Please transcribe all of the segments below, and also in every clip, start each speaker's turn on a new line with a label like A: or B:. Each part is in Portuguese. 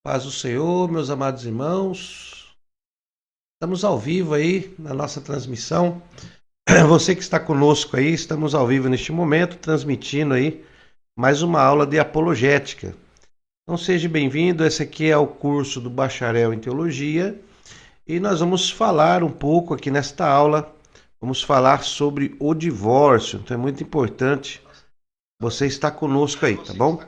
A: Paz do Senhor, meus amados irmãos. Estamos ao vivo aí na nossa transmissão. Você que está conosco aí, estamos ao vivo neste momento, transmitindo aí mais uma aula de apologética. Então seja bem-vindo, esse aqui é o curso do Bacharel em Teologia e nós vamos falar um pouco aqui nesta aula, vamos falar sobre o divórcio. Então é muito importante você estar conosco aí, tá bom?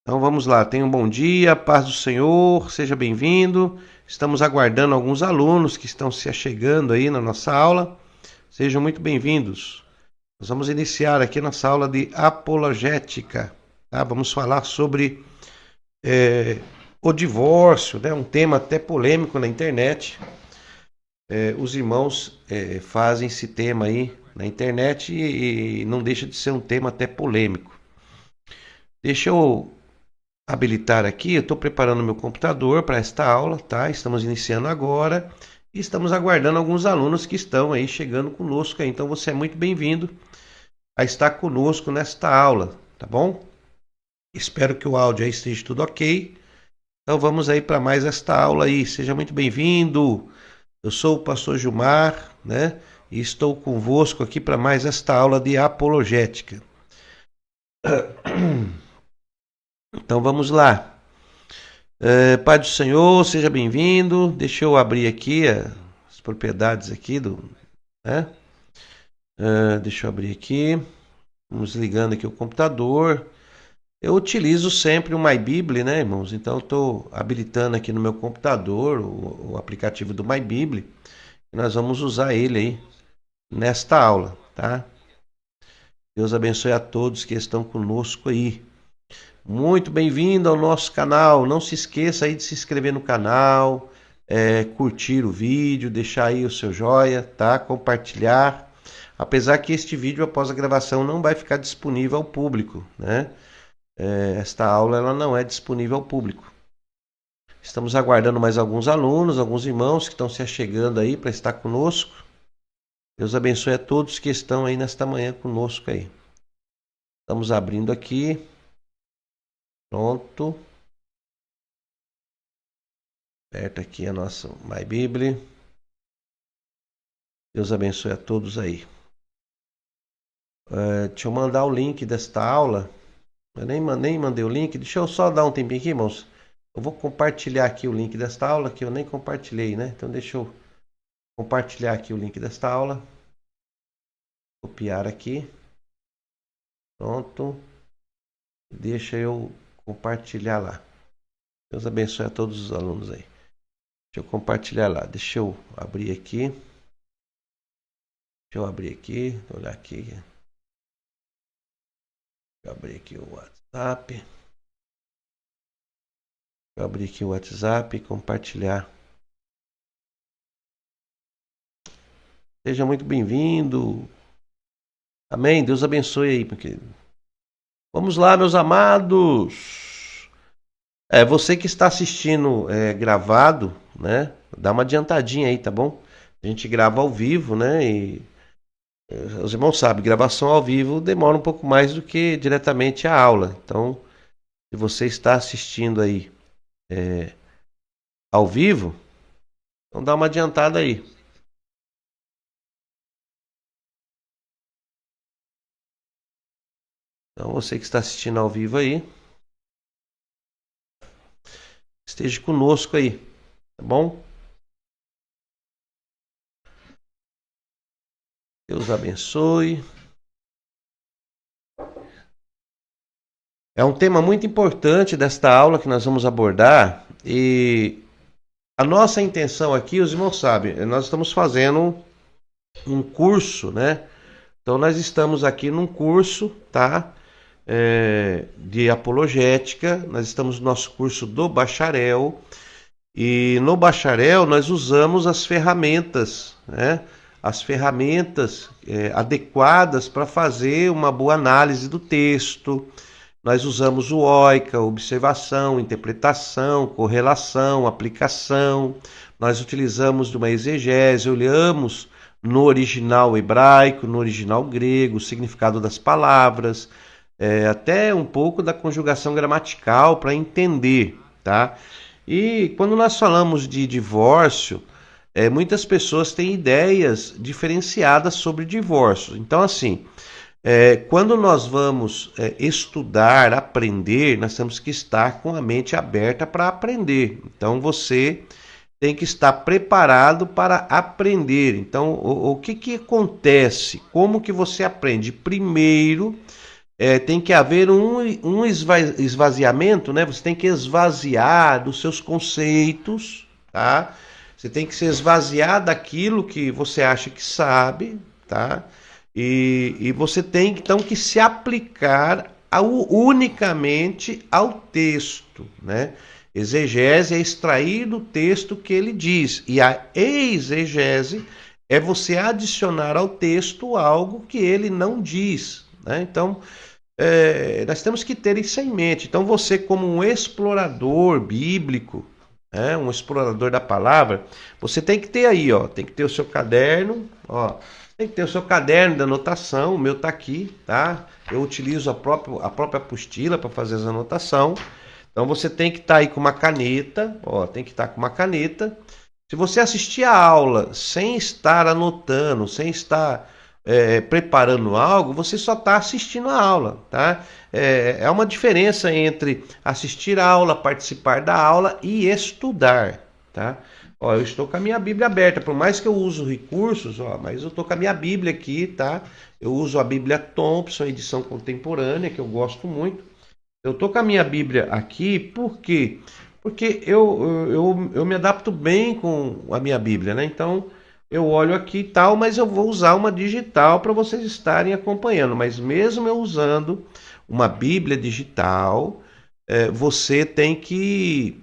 A: Então vamos lá, tenha um bom dia, paz do Senhor, seja bem-vindo. Estamos aguardando alguns alunos que estão se achegando aí na nossa aula. Sejam muito bem-vindos. Nós vamos iniciar aqui nossa aula de apologética. Tá? Vamos falar sobre o divórcio, né? Um tema até polêmico na internet. Os irmãos fazem esse tema aí na internet e não deixa de ser um tema até polêmico. Deixa eu habilitar aqui, eu estou preparando meu computador para esta aula, tá? Estamos iniciando agora e estamos aguardando alguns alunos que estão aí chegando conosco aí. Então você é muito bem-vindo a estar conosco nesta aula, tá bom? Espero que o áudio aí esteja tudo ok. Então vamos aí para mais esta aula aí. Seja muito bem-vindo. Eu sou o pastor Gilmar, né? E estou convosco aqui para mais esta aula de apologética. Então vamos lá. Pai do Senhor, seja bem-vindo. Deixa eu abrir aqui as propriedades aqui do, né? Deixa eu abrir aqui. Vamos ligando aqui o computador. Eu utilizo sempre o MyBible, né, irmãos? Então eu estou habilitando aqui no meu computador o aplicativo do MyBible. E nós vamos usar ele aí nesta aula, tá? Deus abençoe a todos que estão conosco aí. Muito bem-vindo ao nosso canal. Não se esqueça aí de se inscrever no canal, curtir o vídeo, deixar aí o seu joia, tá? Compartilhar. Apesar que este vídeo após a gravação não vai ficar disponível ao público, né? Esta aula ela não é disponível ao público. Estamos aguardando mais alguns alunos, alguns irmãos que estão se achegando aí para estar conosco. Deus abençoe a todos que estão aí nesta manhã conosco aí. Estamos abrindo aqui. Pronto. Aperta aqui a nossa MyBible. Deus abençoe a todos aí. Deixa eu mandar o link desta aula. Eu nem mandei o link. Deixa eu só dar um tempinho aqui, irmãos. Eu vou compartilhar aqui o link desta aula, que eu nem compartilhei, né? Então deixa eu compartilhar aqui o link desta aula. Copiar aqui. Pronto. Deixa eu compartilhar lá. Deus abençoe a todos os alunos aí. Deixa eu compartilhar lá. Deixa eu abrir aqui. Olhar aqui. Deixa eu abrir aqui o WhatsApp. E compartilhar. Seja muito bem-vindo. Amém. Deus abençoe aí, meu querido. Vamos lá, meus amados. Você que está assistindo gravado, né? Dá uma adiantadinha aí, tá bom? A gente grava ao vivo, né? E os irmãos sabem, gravação ao vivo demora um pouco mais do que diretamente a aula. Então, se você está assistindo aí ao vivo, então dá uma adiantada aí. Então, você que está assistindo ao vivo aí, esteja conosco aí, tá bom? Deus abençoe. É um tema muito importante desta aula que nós vamos abordar e a nossa intenção aqui, os irmãos sabem, nós estamos fazendo um curso, né? Então nós estamos aqui num curso, tá? De apologética, nós estamos no nosso curso do bacharel e no bacharel nós usamos as ferramentas, né? As ferramentas adequadas para fazer uma boa análise do texto. Nós usamos o OICA, observação, interpretação, correlação, aplicação. Nós utilizamos de uma exegese, olhamos no original hebraico, no original grego, o significado das palavras, até um pouco da conjugação gramatical para entender, tá? E quando nós falamos de divórcio, muitas pessoas têm ideias diferenciadas sobre divórcio. Então, assim, quando nós vamos estudar, aprender, nós temos que estar com a mente aberta para aprender. Então, você tem que estar preparado para aprender. Então, o que acontece? Como que você aprende? Primeiro, tem que haver um esvaziamento, né? Você tem que esvaziar dos seus conceitos, tá? Você tem que se esvaziar daquilo que você acha que sabe, tá? E você tem então que se aplicar unicamente ao texto, né? Exegese é extrair do texto que ele diz, e a exegese é você adicionar ao texto algo que ele não diz, né? Então, nós temos que ter isso em mente. Então, você, como um explorador bíblico, um explorador da palavra, você tem que ter aí, ó, tem que ter o seu caderno, ó, tem que ter o seu caderno de anotação. O meu tá aqui, tá? Eu utilizo a própria apostila para fazer as anotações. Então você tem que estar aí com uma caneta, ó, tem que estar com uma caneta. Se você assistir a aula sem estar anotando, sem estar preparando algo, você só está assistindo a aula, tá? É uma diferença entre assistir a aula, participar da aula e estudar, tá? Ó, eu estou com a minha Bíblia aberta, por mais que eu use recursos, ó, mas eu estou com a minha Bíblia aqui, tá? Eu uso a Bíblia Thompson, edição contemporânea, que eu gosto muito. Eu estou com a minha Bíblia aqui, por quê? Porque eu me adapto bem com a minha Bíblia, né? Então, eu olho aqui e tal, mas eu vou usar uma digital para vocês estarem acompanhando. Mas mesmo eu usando uma Bíblia digital, você tem que,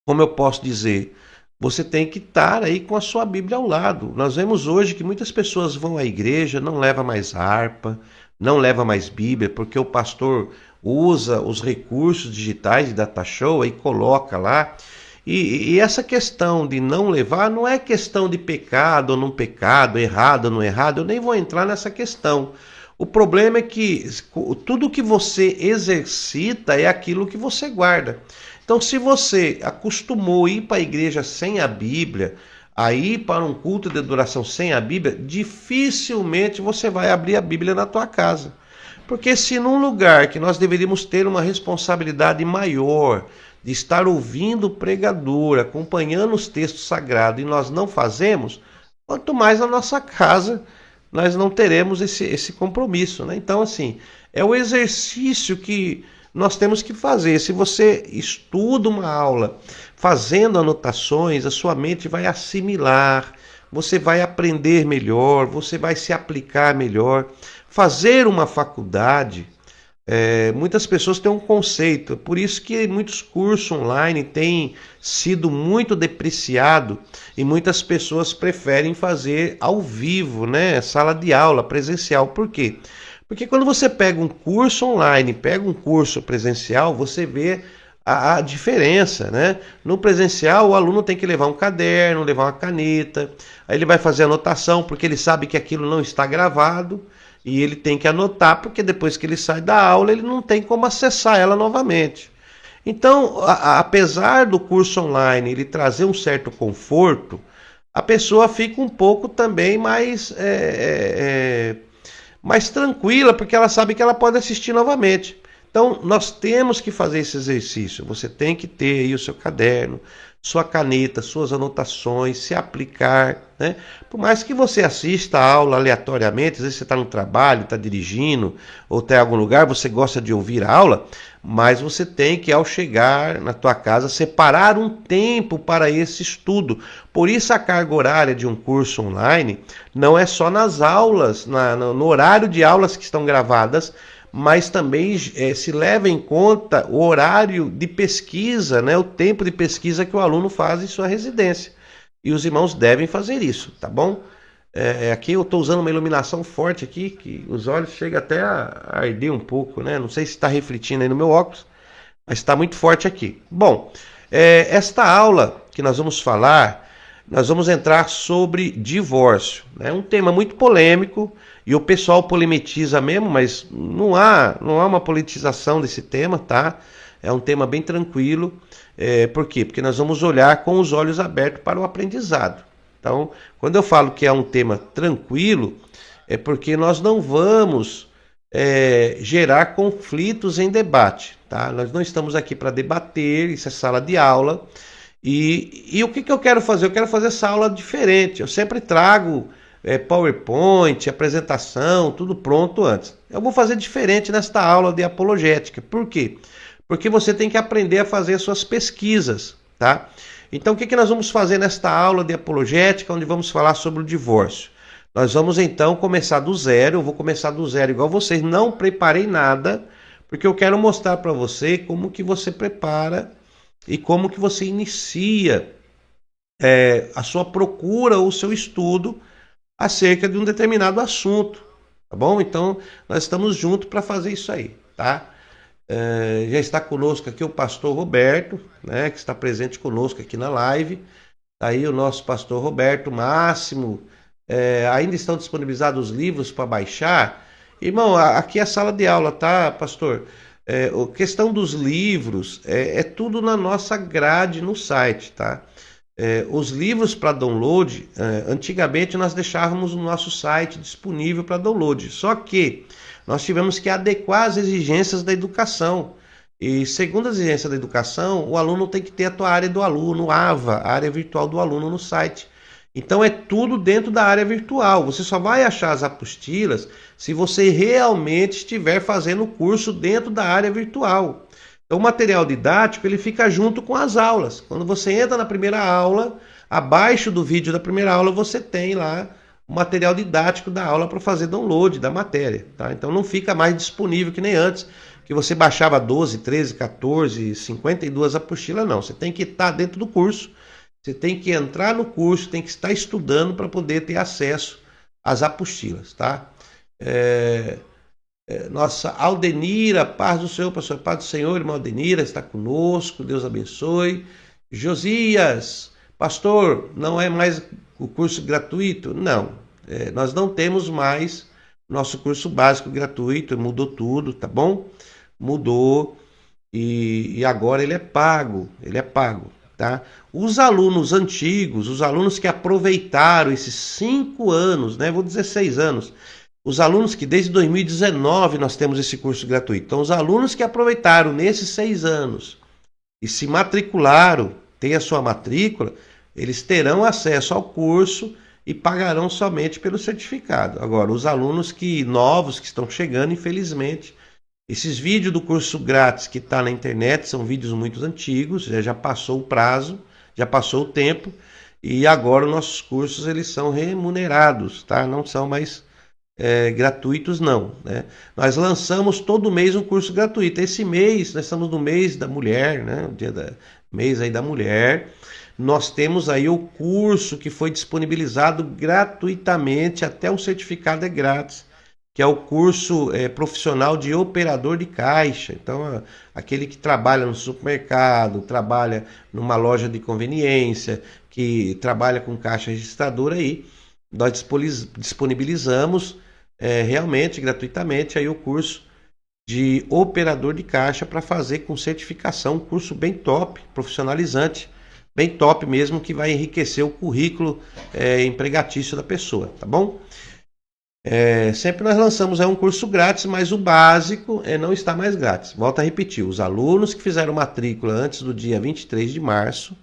A: como eu posso dizer, você tem que estar aí com a sua Bíblia ao lado. Nós vemos hoje que muitas pessoas vão à igreja, não leva mais harpa, não leva mais Bíblia, porque o pastor usa os recursos digitais de data show e coloca lá. E essa questão de não levar não é questão de pecado ou não pecado, errado ou não errado, eu nem vou entrar nessa questão. O problema é que tudo que você exercita é aquilo que você guarda. Então, se você acostumou a ir para a igreja sem a Bíblia, a ir para um culto de adoração sem a Bíblia, dificilmente você vai abrir a Bíblia na tua casa. Porque se num lugar que nós deveríamos ter uma responsabilidade maior, de estar ouvindo o pregador, acompanhando os textos sagrados, e nós não fazemos, quanto mais na nossa casa nós não teremos esse compromisso, né? Então, assim, é o exercício que nós temos que fazer. Se você estuda uma aula fazendo anotações, a sua mente vai assimilar, você vai aprender melhor, você vai se aplicar melhor. Fazer uma faculdade, muitas pessoas têm um conceito, por isso que muitos cursos online têm sido muito depreciados e muitas pessoas preferem fazer ao vivo, né? Sala de aula, presencial. Por quê? Porque quando você pega um curso online, pega um curso presencial, você vê a diferença, né? No presencial, o aluno tem que levar um caderno, levar uma caneta, aí ele vai fazer anotação, porque ele sabe que aquilo não está gravado, e ele tem que anotar, porque depois que ele sai da aula, ele não tem como acessar ela novamente. Então, apesar do curso online ele trazer um certo conforto, a pessoa fica um pouco também mais tranquila, porque ela sabe que ela pode assistir novamente. Então, nós temos que fazer esse exercício. Você tem que ter aí o seu caderno, sua caneta, suas anotações, se aplicar, né? Por mais que você assista a aula aleatoriamente, às vezes você está no trabalho, está dirigindo, ou está em algum lugar, você gosta de ouvir a aula, mas você tem que, ao chegar na tua casa, separar um tempo para esse estudo. Por isso a carga horária de um curso online não é só nas aulas, no horário de aulas que estão gravadas, mas também se leva em conta o horário de pesquisa, né, o tempo de pesquisa que o aluno faz em sua residência. E os irmãos devem fazer isso, tá bom? Aqui eu estou usando uma iluminação forte aqui, que os olhos chegam até a arder um pouco, né? Não sei se está refletindo aí no meu óculos, mas está muito forte aqui. Bom, esta aula que nós vamos falar, nós vamos entrar sobre divórcio. É um tema muito polêmico e o pessoal polemetiza mesmo, mas não há uma politização desse tema, tá? É um tema bem tranquilo. Por quê? Porque nós vamos olhar com os olhos abertos para o aprendizado. Então, quando eu falo que é um tema tranquilo, é porque nós não vamos gerar conflitos em debate, tá? Nós não estamos aqui para debater, isso é sala de aula. E o que eu quero fazer? Eu quero fazer essa aula diferente. Eu sempre trago PowerPoint, apresentação, tudo pronto antes. Eu vou fazer diferente nesta aula de apologética. Por quê? Porque você tem que aprender a fazer as suas pesquisas, tá? Então, o que nós vamos fazer nesta aula de apologética, onde vamos falar sobre o divórcio? Nós vamos, então, começar do zero. Eu vou começar do zero igual vocês. Não preparei nada, porque eu quero mostrar para você como que você prepara e como que você inicia a sua procura ou o seu estudo acerca de um determinado assunto, tá bom? Então, nós estamos juntos para fazer isso aí, tá? Já está conosco aqui o pastor Roberto, né, que está presente conosco aqui na live. Tá aí o nosso pastor Roberto Máximo. Ainda estão disponibilizados os livros para baixar. Irmão, aqui é a sala de aula, tá, pastor? A questão dos livros é tudo na nossa grade no site, tá? Os livros para download, antigamente nós deixávamos no nosso site disponível para download, só que nós tivemos que adequar as exigências da educação. E segundo as exigências da educação, o aluno tem que ter a tua área do aluno, AVA, a área virtual do aluno no site. Então é tudo dentro da área virtual. Você só vai achar as apostilas se você realmente estiver fazendo o curso dentro da área virtual. Então o material didático ele fica junto com as aulas. Quando você entra na primeira aula, abaixo do vídeo da primeira aula você tem lá o material didático da aula para fazer download da matéria, tá? Então não fica mais disponível que nem antes, que você baixava 12, 13, 14, 52 apostilas, não. Você tem que estar dentro do curso, você tem que entrar no curso, tem que estar estudando para poder ter acesso às apostilas, tá? Nossa Aldenira, paz do Senhor, pastor, paz do Senhor, irmã Aldenira, está conosco, Deus abençoe. Josias, pastor, não é mais o curso gratuito? Não, nós não temos mais nosso curso básico gratuito, mudou tudo, tá bom? Mudou e agora ele é pago, tá? Os alunos antigos, os alunos que aproveitaram esses 5 anos, né? Vou dizer 6 anos, os alunos que desde 2019 nós temos esse curso gratuito. Então, os alunos que aproveitaram nesses 6 anos e se matricularam, têm a sua matrícula, eles terão acesso ao curso e pagarão somente pelo certificado. Agora, os alunos novos que estão chegando, infelizmente, esses vídeos do curso grátis que está na internet são vídeos muito antigos, já passou o prazo, já passou o tempo, e agora os nossos cursos eles são remunerados, tá? Não são mais gratuitos não, né? Nós lançamos todo mês um curso gratuito. Esse mês nós estamos no mês da mulher, né? O dia mês aí da mulher. Nós temos aí o curso que foi disponibilizado gratuitamente, até o certificado é grátis, que é o curso profissional de operador de caixa. Então, aquele que trabalha no supermercado, trabalha numa loja de conveniência, que trabalha com caixa registradora aí, nós disponibilizamos realmente gratuitamente aí o curso de operador de caixa para fazer com certificação, um curso bem top, profissionalizante, bem top mesmo, que vai enriquecer o currículo empregatício da pessoa, tá bom? Sempre nós lançamos um curso grátis, mas o básico não está mais grátis. Volto a repetir, os alunos que fizeram matrícula antes do dia 23 de março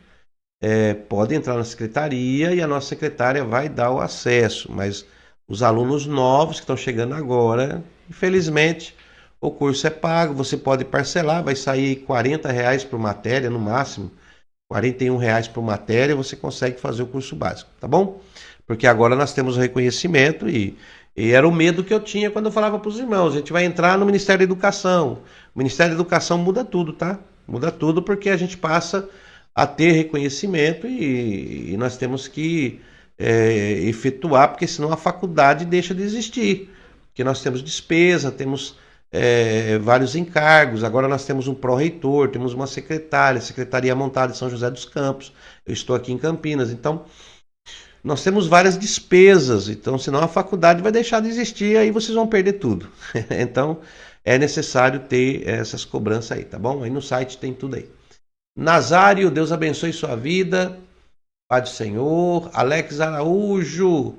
A: podem entrar na secretaria e a nossa secretária vai dar o acesso, mas os alunos novos que estão chegando agora, infelizmente, o curso é pago, você pode parcelar, vai sair R$40 por matéria no máximo, R$41 por matéria, você consegue fazer o curso básico, tá bom? Porque agora nós temos o reconhecimento e era o medo que eu tinha quando eu falava para os irmãos, a gente vai entrar no Ministério da Educação. O Ministério da Educação muda tudo, tá? Muda tudo porque a gente passa a ter reconhecimento e nós temos que efetuar, porque senão a faculdade deixa de existir. Porque nós temos despesa, temos vários encargos, agora nós temos um pró-reitor, temos uma secretaria montada em São José dos Campos, eu estou aqui em Campinas, então nós temos várias despesas, então senão a faculdade vai deixar de existir, aí vocês vão perder tudo. Então é necessário ter essas cobranças aí, tá bom? Aí no site tem tudo aí. Nazário, Deus abençoe sua vida. Pai do Senhor. Alex Araújo,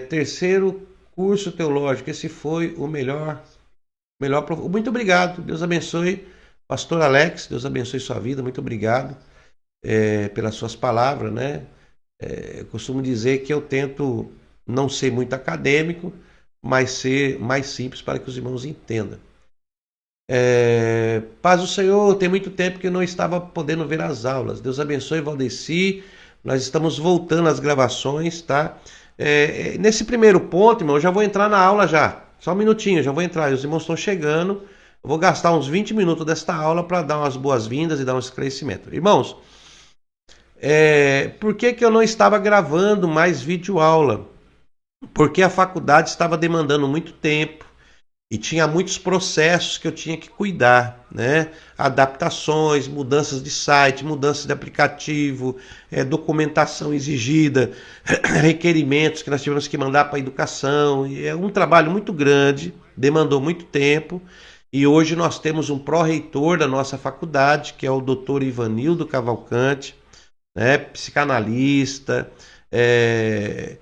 A: terceiro curso teológico. Esse foi o melhor. Muito obrigado. Deus abençoe. Pastor Alex, Deus abençoe sua vida. Muito obrigado pelas suas palavras, né? Eu costumo dizer que eu tento não ser muito acadêmico, mas ser mais simples para que os irmãos entendam. Paz do Senhor, tem muito tempo que eu não estava podendo ver as aulas. Deus abençoe, Valdeci. Nós estamos voltando às gravações, tá? Nesse primeiro ponto, irmão, eu já vou entrar na aula já. Só um minutinho, já vou entrar. Os irmãos estão chegando. Eu vou gastar uns 20 minutos desta aula para dar umas boas-vindas e dar um esclarecimento. Irmãos, por que eu não estava gravando mais videoaula? Porque a faculdade estava demandando muito tempo. E tinha muitos processos que eu tinha que cuidar, né? Adaptações, mudanças de site, mudanças de aplicativo, documentação exigida, requerimentos que nós tivemos que mandar para a educação. E é um trabalho muito grande, demandou muito tempo. E hoje nós temos um pró-reitor da nossa faculdade, que é o Dr. Ivanildo Cavalcante, né? Psicanalista, é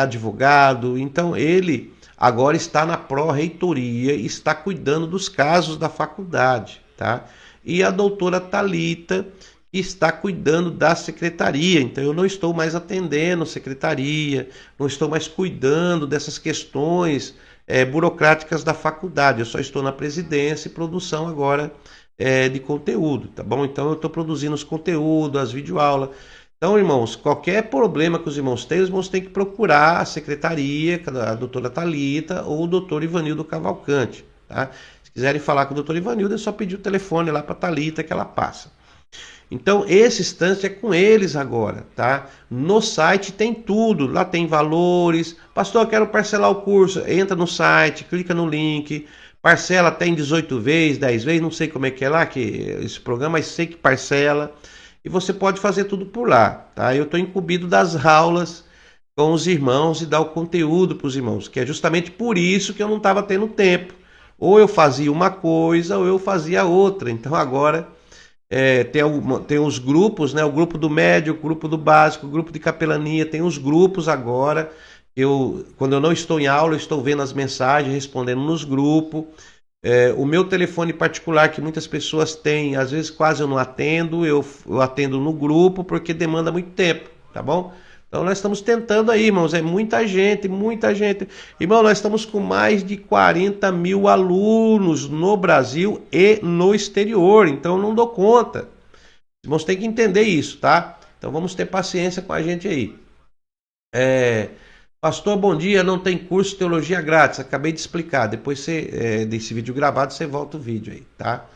A: advogado. Então ele agora está na pró-reitoria e está cuidando dos casos da faculdade, tá? E a doutora Thalita está cuidando da secretaria, então eu não estou mais atendendo secretaria, não estou mais cuidando dessas questões burocráticas da faculdade, eu só estou na presidência e produção agora de conteúdo, tá bom? Então eu estou produzindo os conteúdos, as videoaulas. Então, irmãos, qualquer problema que os irmãos têm que procurar a secretaria, a doutora Thalita ou o doutor Ivanildo Cavalcante, tá? Se quiserem falar com o doutor Ivanildo, é só pedir o telefone lá para a Thalita que ela passa. Então, esse instante é com eles agora, tá? No site tem tudo, lá tem valores. Pastor, eu quero parcelar o curso. Entra no site, clica no link, parcela até em 18 vezes, 10 vezes, não sei como é que é lá, que esse programa, mas sei que parcela. E você pode fazer tudo por lá, tá? Eu estou incumbido das aulas com os irmãos e dar o conteúdo para os irmãos, que é justamente por isso que eu não estava tendo tempo. Ou eu fazia uma coisa ou eu fazia outra. Então agora tem os grupos, né? O grupo do médio, o grupo do básico, o grupo de capelania, tem os grupos agora. Quando eu não estou em aula, eu estou vendo as mensagens, respondendo nos grupos. O meu telefone particular que muitas pessoas têm, às vezes quase eu não atendo, eu atendo no grupo porque demanda muito tempo, tá bom? Então nós estamos tentando aí, irmãos, é muita gente, muita gente. Irmão, nós estamos com mais de 40 mil alunos no Brasil e no exterior, então não dou conta. Os irmãos têm que entender isso, tá? Então vamos ter paciência com a gente aí. Pastor, bom dia, não tem curso de teologia grátis, acabei de explicar, depois desse vídeo gravado você volta o vídeo aí, tá?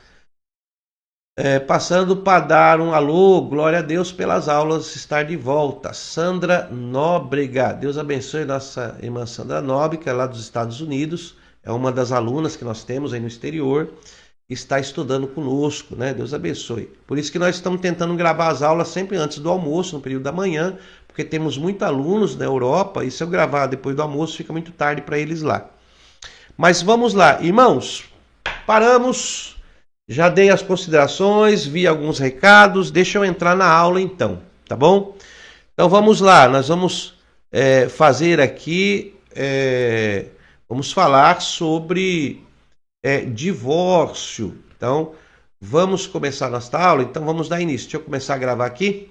A: Passando para dar um alô, glória a Deus pelas aulas, estar de volta. Sandra Nóbrega, Deus abençoe nossa irmã Sandra Nóbrega, lá dos Estados Unidos, é uma das alunas que nós temos aí no exterior, está estudando conosco, né? Deus abençoe. Por isso que nós estamos tentando gravar as aulas sempre antes do almoço, no período da manhã, porque temos muitos alunos na Europa e se eu gravar depois do almoço fica muito tarde para eles lá. Mas vamos lá, irmãos, paramos, já dei as considerações, vi alguns recados, deixa eu entrar na aula então, tá bom? Então vamos lá, nós vamos fazer aqui, vamos falar sobre divórcio. Então vamos começar nossa aula, então vamos dar início. Deixa eu começar a gravar aqui.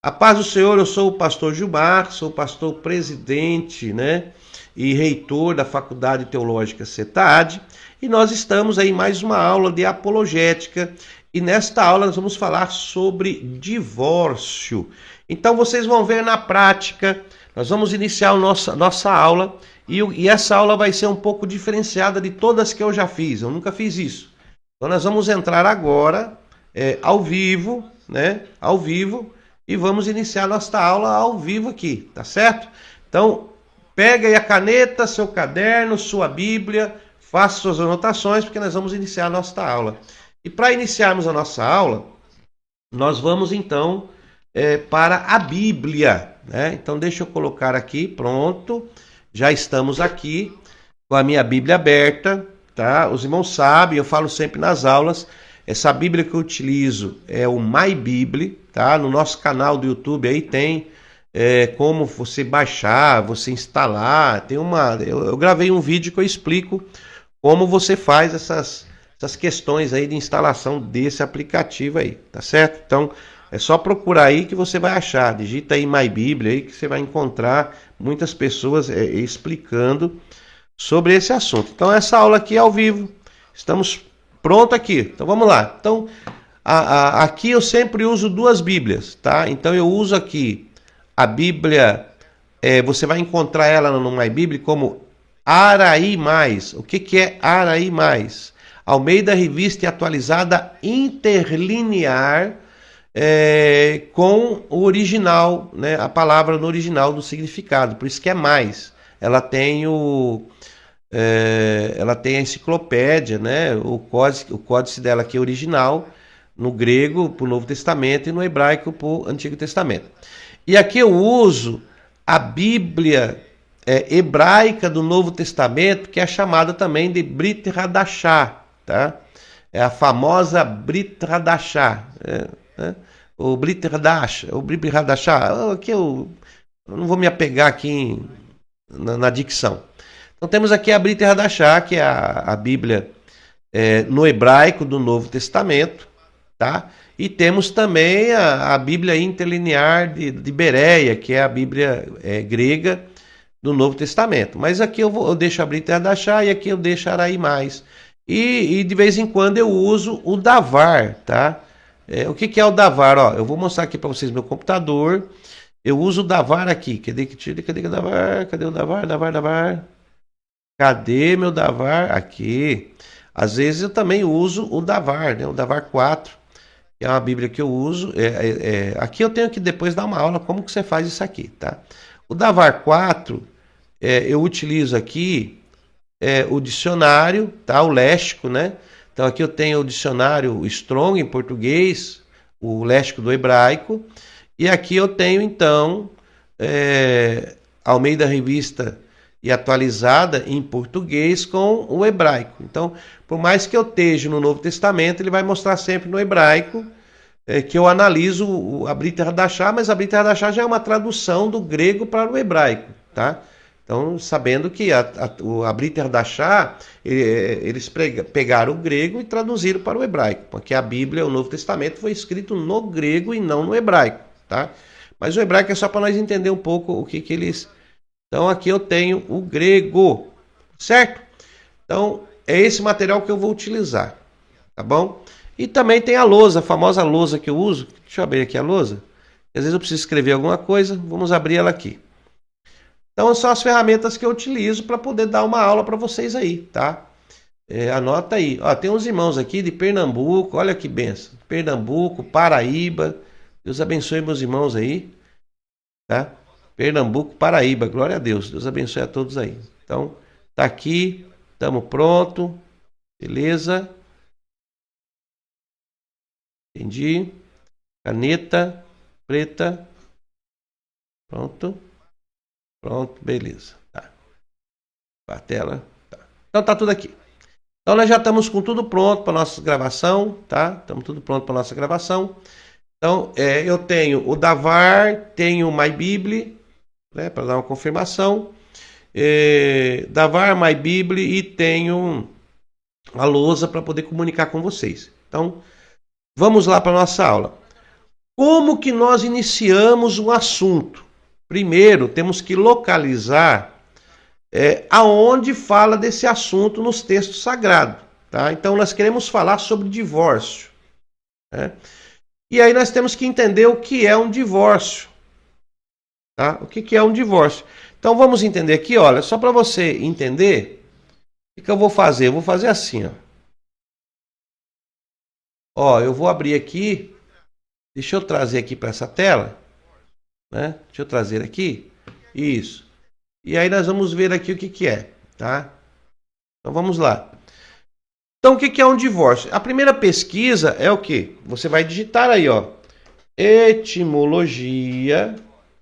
A: A paz do Senhor, eu sou o pastor Gilmar, sou pastor presidente, né, e reitor da Faculdade Teológica CETAD, e nós estamos aí em mais uma aula de apologética, e nesta aula nós vamos falar sobre divórcio. Então vocês vão ver na prática, nós vamos iniciar a nossa aula, e essa aula vai ser um pouco diferenciada de todas que eu já fiz, eu nunca fiz isso. Então nós vamos entrar agora, ao vivo, né, ao vivo, e vamos iniciar nossa aula ao vivo aqui, tá certo? Então, pega aí a caneta, seu caderno, sua Bíblia, faça suas anotações, porque nós vamos iniciar a nossa aula. E para iniciarmos a nossa aula, nós vamos então para a Bíblia, né? Então, deixa eu colocar aqui, pronto, já estamos aqui. com a minha Bíblia aberta, tá? Os irmãos sabem, eu falo sempre nas aulas, essa Bíblia que eu utilizo é o MyBible, tá? No nosso canal do YouTube aí tem como você baixar, você instalar, tem eu gravei um vídeo que eu explico como você faz essas questões aí de instalação desse aplicativo aí, tá certo? Então, é só procurar aí que você vai achar. Digita aí MyBíblia aí que você vai encontrar muitas pessoas explicando sobre esse assunto. Então, essa aula aqui é ao vivo. Estamos pronto aqui. Então, vamos lá. Então, aqui eu sempre uso duas Bíblias, tá? Então, eu uso aqui a Bíblia, você vai encontrar ela no MyBíblia como Araí Mais. O que é Araí Mais? Almeida Revista e Atualizada Interlinear, com o original, né, a palavra no original do significado, por isso que é mais. Ela tem ela tem a enciclopédia, né, o códice dela aqui é original, no grego para o Novo Testamento e no hebraico para o Antigo Testamento. E aqui eu uso a Bíblia hebraica do Novo Testamento, que é chamada também de Brit Hadashah, tá? É a famosa Brit Hadashah, né? O Brit Hadashah, aqui eu não vou me apegar aqui na dicção. Então temos aqui a Brit Hadashah, que é a Bíblia no hebraico do Novo Testamento, tá? E temos também a Bíblia interlinear de Bereia, que é a Bíblia grega do Novo Testamento. Mas aqui eu deixo a Brit Hadashah e aqui eu deixo a Araí Mais. E de vez em quando eu uso o Davar, tá? O que é o Davar? Ó, eu vou mostrar aqui para vocês meu computador. Eu uso o Davar aqui. Cadê o Davar? Cadê o Davar? Davar. Cadê meu Davar? Aqui. Às vezes eu também uso o Davar, né? O Davar 4, que é uma Bíblia que eu uso. Aqui eu tenho que depois dar uma aula como que você faz isso aqui, tá? O Davar 4, eu utilizo aqui o dicionário, tá? O léxico, né? Então aqui eu tenho o dicionário Strong em português, o léxico do hebraico, e aqui eu tenho então Almeida Revista e Atualizada em português com o hebraico. Então, por mais que eu esteja no Novo Testamento, ele vai mostrar sempre no hebraico, que eu analiso a Brit Hadashah, mas a Brit Hadashah já é uma tradução do grego para o hebraico, tá? Então, sabendo que a Brit Hadashah, eles pegaram o grego e traduziram para o hebraico, porque a Bíblia, o Novo Testamento, foi escrito no grego e não no hebraico, tá? Mas o hebraico é só para nós entender um pouco o que eles... Então, aqui eu tenho o grego, certo? Então, é esse material que eu vou utilizar, tá bom? E também tem a lousa, a famosa lousa que eu uso. Deixa eu abrir aqui a lousa. Às vezes eu preciso escrever alguma coisa, vamos abrir ela aqui. Então são as ferramentas que eu utilizo para poder dar uma aula para vocês aí, tá? Anota aí. Ó, tem uns irmãos aqui de Pernambuco, olha que benção. Pernambuco, Paraíba. Deus abençoe meus irmãos aí, tá? Pernambuco, Paraíba, glória a Deus. Deus abençoe a todos aí. Então, tá aqui, estamos pronto. Beleza? Entendi. Caneta preta. Pronto. Pronto, beleza. Tá. A tela. Tá. Então tá tudo aqui. Então nós já estamos com tudo pronto para nossa gravação, tá? Estamos tudo pronto para nossa gravação. Então eu tenho o Davar, tenho o MyBible, né? Para dar uma confirmação. Davar, MyBible e tenho a lousa para poder comunicar com vocês. Então vamos lá para nossa aula. Como que nós iniciamos o assunto? Primeiro, temos que localizar aonde fala desse assunto nos textos sagrados. Tá? Então, nós queremos falar sobre divórcio. Né? E aí nós temos que entender o que é um divórcio. Tá? O que é um divórcio? Então, vamos entender aqui, olha, só para você entender, o que eu vou fazer? Eu vou fazer assim, ó. Ó, eu vou abrir aqui, deixa eu trazer aqui para essa tela. Né? Deixa eu trazer aqui. Isso. E aí nós vamos ver aqui o que é, tá? Então vamos lá. Então o que é um divórcio? A primeira pesquisa é o quê? Você vai digitar aí, ó, etimologia,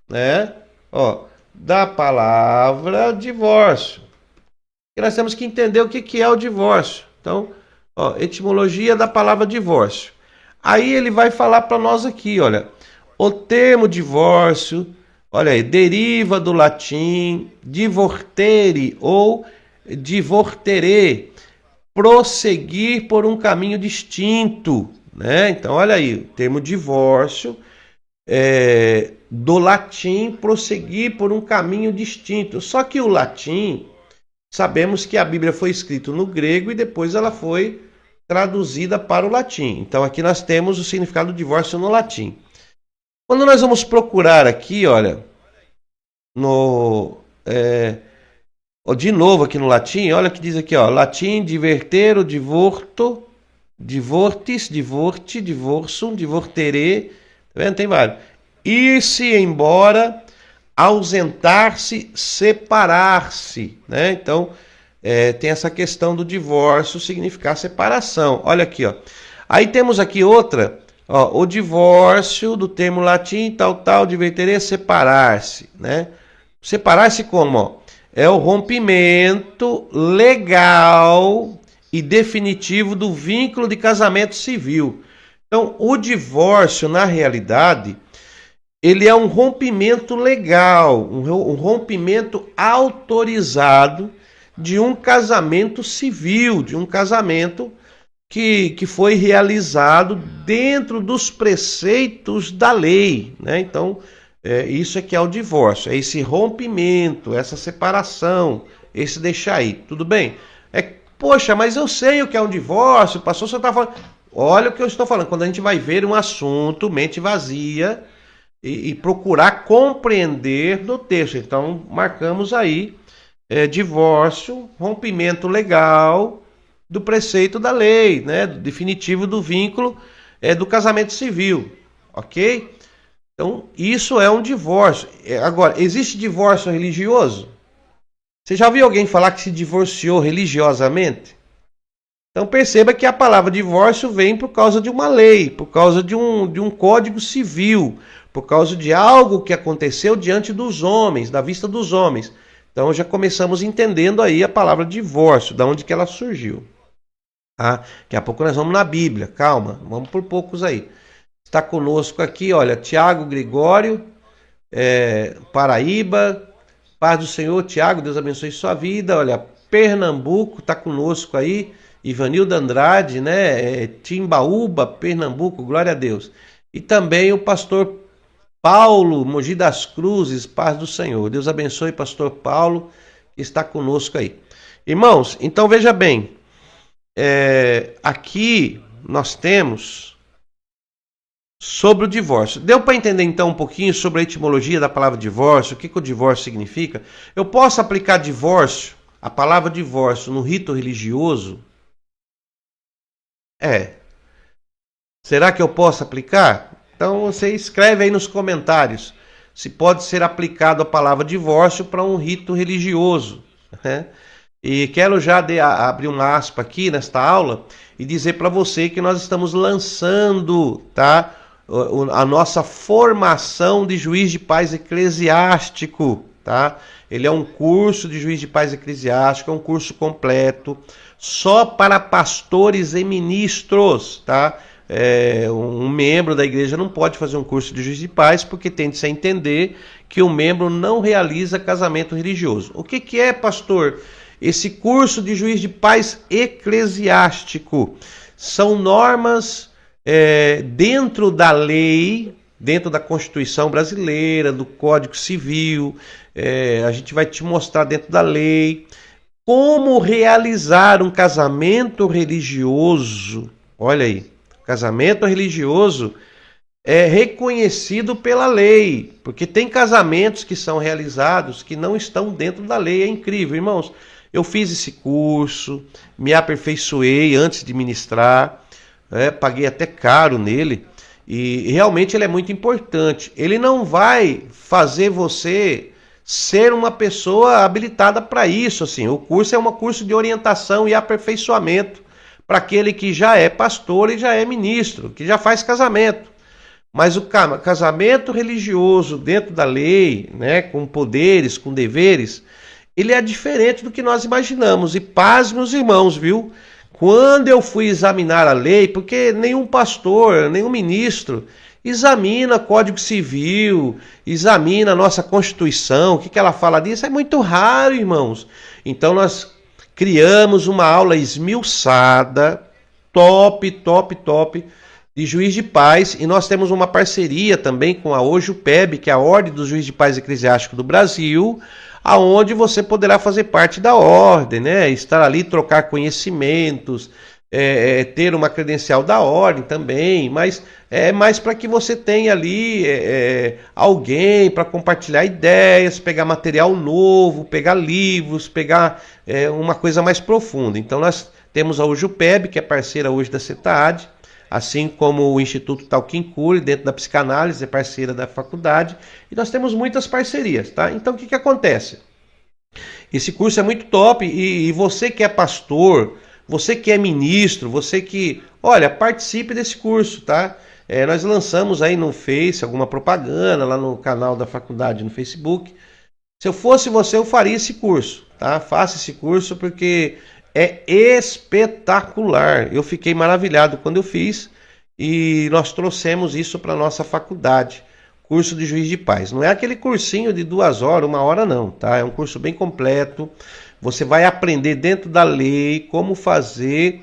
A: né? Ó, da palavra divórcio. E nós temos que entender o que é o divórcio. Então, ó, etimologia da palavra divórcio. Aí ele vai falar para nós aqui, olha, o termo divórcio, olha aí, deriva do latim divortere ou divortere, prosseguir por um caminho distinto, né? Então, olha aí, o termo divórcio do latim prosseguir por um caminho distinto. Só que o latim, sabemos que a Bíblia foi escrita no grego e depois ela foi traduzida para o latim. Então aqui nós temos o significado do divórcio no latim. Quando nós vamos procurar aqui, olha, de novo aqui no latim, olha que diz aqui, ó, latim, divertero, divorto, divortis, divorte, divorcium, divortere, tá vendo? Tem vários. Ir-se embora, ausentar-se, separar-se, né? Então, tem essa questão do divórcio significar separação. Olha aqui, ó. Aí temos aqui outra, ó, o divórcio do termo latim, tal, divertere, separar-se, né? Separar-se como, ó? É o rompimento legal e definitivo do vínculo de casamento civil. Então, o divórcio, na realidade, ele é um rompimento legal, um rompimento autorizado de um casamento civil, de um casamento que foi realizado dentro dos preceitos da lei, né? Então, isso é que é o divórcio, é esse rompimento, essa separação, esse deixar ir, tudo bem? Poxa, mas eu sei o que é um divórcio, pastor, você está falando... Olha o que eu estou falando, quando a gente vai ver um assunto, mente vazia, e procurar compreender no texto. Então, marcamos aí divórcio, rompimento legal do preceito da lei, né? Do definitivo do vínculo do casamento civil, ok? Então, isso é um divórcio. Agora, existe divórcio religioso? Você já viu alguém falar que se divorciou religiosamente? Então perceba que a palavra divórcio vem por causa de uma lei, por causa de um código civil, por causa de algo que aconteceu diante dos homens, da vista dos homens. Então já começamos entendendo aí a palavra divórcio, da onde que ela surgiu. Daqui a pouco nós vamos na Bíblia, calma, vamos por poucos aí. Está conosco aqui, olha, Tiago Gregório, Paraíba, paz do Senhor, Tiago, Deus abençoe sua vida, olha, Pernambuco está conosco aí, Ivanilda Andrade, né? Timbaúba, Pernambuco, glória a Deus. E também o pastor Paulo, Mogi das Cruzes, paz do Senhor. Deus abençoe pastor Paulo, que está conosco aí. Irmãos, então veja bem, aqui nós temos sobre o divórcio. Deu para entender então um pouquinho sobre a etimologia da palavra divórcio, o que o divórcio significa? Eu posso aplicar divórcio, a palavra divórcio, no rito religioso? Será que eu posso aplicar? Então você escreve aí nos comentários se pode ser aplicado a palavra divórcio para um rito religioso, né? E quero já abrir uma aspa aqui nesta aula e dizer para você que nós estamos lançando, tá, a nossa formação de juiz de paz eclesiástico, tá? Ele é um curso de juiz de paz eclesiástico, é um curso completo, só para pastores e ministros, tá? Um membro da igreja não pode fazer um curso de juiz de paz porque tem de se entender que o membro não realiza casamento religioso. O que é, pastor? Esse curso de juiz de paz eclesiástico são normas dentro da lei, dentro da Constituição brasileira, do Código Civil. A gente vai te mostrar dentro da lei como realizar um casamento religioso. Olha aí, casamento religioso é reconhecido pela lei, porque tem casamentos que são realizados que não estão dentro da lei. É incrível, irmãos. Eu fiz esse curso, me aperfeiçoei antes de ministrar, paguei até caro nele, e realmente ele é muito importante. Ele não vai fazer você ser uma pessoa habilitada para isso, assim. O curso é um curso de orientação e aperfeiçoamento para aquele que já é pastor e já é ministro, que já faz casamento. Mas o casamento religioso dentro da lei, né, com poderes, com deveres, ele é diferente do que nós imaginamos. E pasme os irmãos, viu? Quando eu fui examinar a lei, porque nenhum pastor, nenhum ministro examina Código Civil, examina a nossa Constituição, o que ela fala disso, é muito raro, irmãos. Então nós criamos uma aula esmiuçada, top, de Juiz de Paz, e nós temos uma parceria também com a OJUPEB, que é a Ordem dos Juiz de Paz Eclesiástico do Brasil, aonde você poderá fazer parte da ordem, né? Estar ali, trocar conhecimentos, ter uma credencial da ordem também, mas é mais para que você tenha ali alguém para compartilhar ideias, pegar material novo, pegar livros, pegar uma coisa mais profunda. Então nós temos a OJUPEB, que é parceira hoje da CETAD, assim como o Instituto Talquim Cure, dentro da psicanálise, é parceira da faculdade, e nós temos muitas parcerias, tá? Então o que acontece? Esse curso é muito top, e você que é pastor, você que é ministro, você que... Olha, participe desse curso, tá? Nós lançamos aí no Face alguma propaganda, lá no canal da faculdade no Facebook. Se eu fosse você, eu faria esse curso, tá? Faça esse curso porque é espetacular. Eu fiquei maravilhado quando eu fiz e nós trouxemos isso para a nossa faculdade. Curso de Juiz de Paz. Não é aquele cursinho de 2 horas, 1 hora não, tá? É um curso bem completo. Você vai aprender dentro da lei como fazer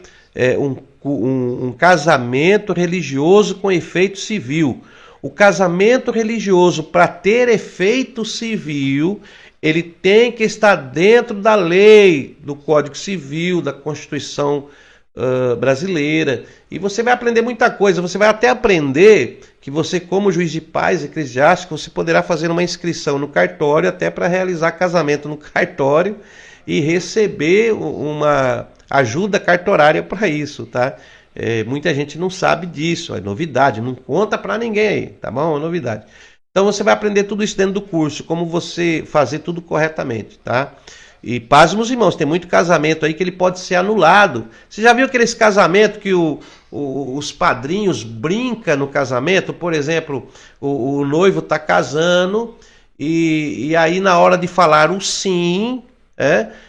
A: um casamento religioso com efeito civil. O casamento religioso, para ter efeito civil, ele tem que estar dentro da lei, do Código Civil, da Constituição brasileira. E você vai aprender muita coisa. Você vai até aprender que você, como juiz de paz eclesiástico, você poderá fazer uma inscrição no cartório até para realizar casamento no cartório e receber uma ajuda cartorária para isso, tá? Muita gente não sabe disso, é novidade, não conta para ninguém aí, tá bom? É novidade. Então você vai aprender tudo isso dentro do curso, como você fazer tudo corretamente, tá? E pasmem os irmãos, tem muito casamento aí que ele pode ser anulado. Você já viu aqueles casamentos que os padrinhos brincam no casamento? Por exemplo, o noivo está casando e aí na hora de falar o sim,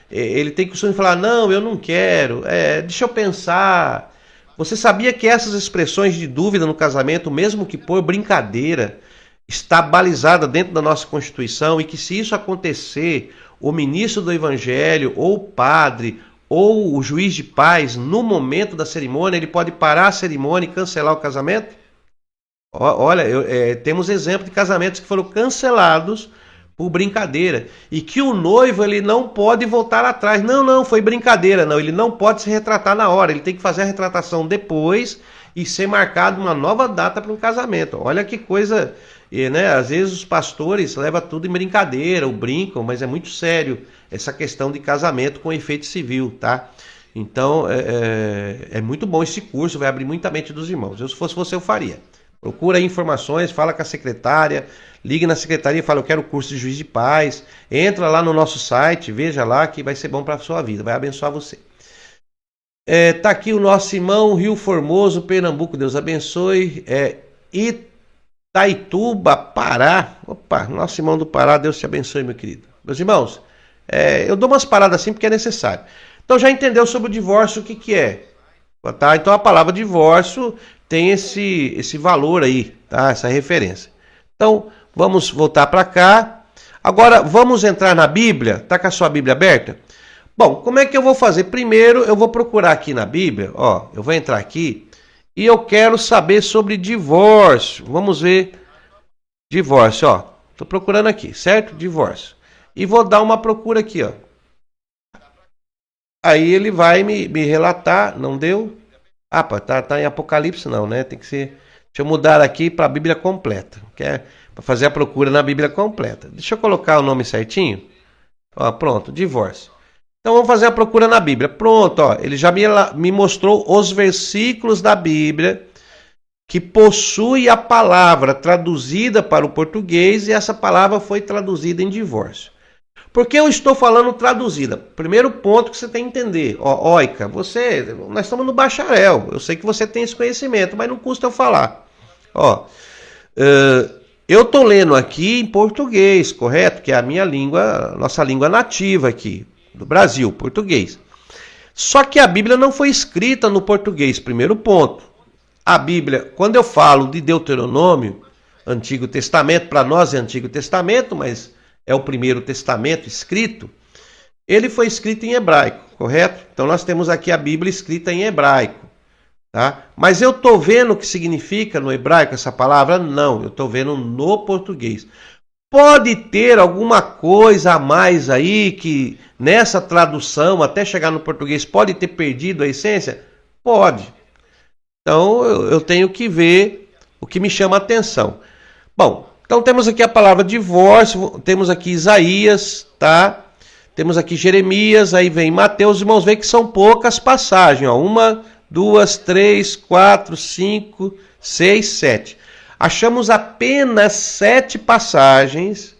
A: ele tem que falar, não, eu não quero, deixa eu pensar. Você sabia que essas expressões de dúvida no casamento, mesmo que por brincadeira, está balizada dentro da nossa Constituição e que se isso acontecer, o ministro do Evangelho, ou o padre, ou o juiz de paz, no momento da cerimônia, ele pode parar a cerimônia e cancelar o casamento? Olha, temos exemplos de casamentos que foram cancelados por brincadeira e que o noivo ele não pode voltar atrás. Não, foi brincadeira. Não, ele não pode se retratar na hora. Ele tem que fazer a retratação depois e ser marcado uma nova data para um casamento. Olha que coisa, né? Às vezes os pastores levam tudo em brincadeira, ou brincam, mas é muito sério essa questão de casamento com efeito civil, tá? Então é muito bom esse curso, vai abrir muita mente dos irmãos. Se fosse você, eu faria. Procura aí informações, fala com a secretária, ligue na secretaria e fala, eu quero o curso de Juiz de Paz. Entra lá no nosso site, veja lá que vai ser bom para a sua vida, vai abençoar você. Tá aqui o nosso irmão Rio Formoso, Pernambuco, Deus abençoe. Itaituba, Pará. Opa, nosso irmão do Pará, Deus te abençoe, meu querido. Meus irmãos, eu dou umas paradas assim porque é necessário. Então já entendeu sobre o divórcio, o que é? Tá? Então a palavra divórcio tem esse valor aí, tá? Essa referência. Então vamos voltar para cá. Agora vamos entrar na Bíblia. Tá com a sua Bíblia aberta? Bom, como é que eu vou fazer? Primeiro eu vou procurar aqui na Bíblia, ó, eu vou entrar aqui e eu quero saber sobre divórcio. Vamos ver divórcio, ó. Tô procurando aqui, certo? Divórcio. E vou dar uma procura aqui, ó. Aí ele vai me relatar, não deu? Ah, tá em Apocalipse não, né? Tem que ser... Deixa eu mudar aqui para a Bíblia completa, que é para fazer a procura na Bíblia completa. Deixa eu colocar o nome certinho. Ó, pronto, divórcio. Então vamos fazer a procura na Bíblia. Pronto, ó, ele já me mostrou os versículos da Bíblia que possui a palavra traduzida para o português e essa palavra foi traduzida em divórcio. Por que eu estou falando traduzida? Primeiro ponto que você tem que entender. Ó, Oica, nós estamos no bacharel. Eu sei que você tem esse conhecimento, mas não custa eu falar. Ó, Eu estou lendo aqui em português, correto? Que é a minha língua, nossa língua nativa aqui, do Brasil, português. Só que a Bíblia não foi escrita no português, primeiro ponto. A Bíblia, quando eu falo de Deuteronômio, Antigo Testamento, para nós é Antigo Testamento, mas é o primeiro testamento escrito, ele foi escrito em hebraico, correto? Então nós temos aqui a Bíblia escrita em hebraico, tá? Mas eu estou vendo o que significa no hebraico essa palavra? Não, eu estou vendo no português. Pode ter alguma coisa a mais aí que nessa tradução, até chegar no português, pode ter perdido a essência? Pode. Então eu tenho que ver o que me chama a atenção. Bom, então temos aqui a palavra divórcio, temos aqui Isaías, tá? Temos aqui Jeremias, aí vem Mateus, irmãos, veem que são poucas passagens, ó. 1, 2, 3, 4, 5, 6, 7. Achamos apenas 7 passagens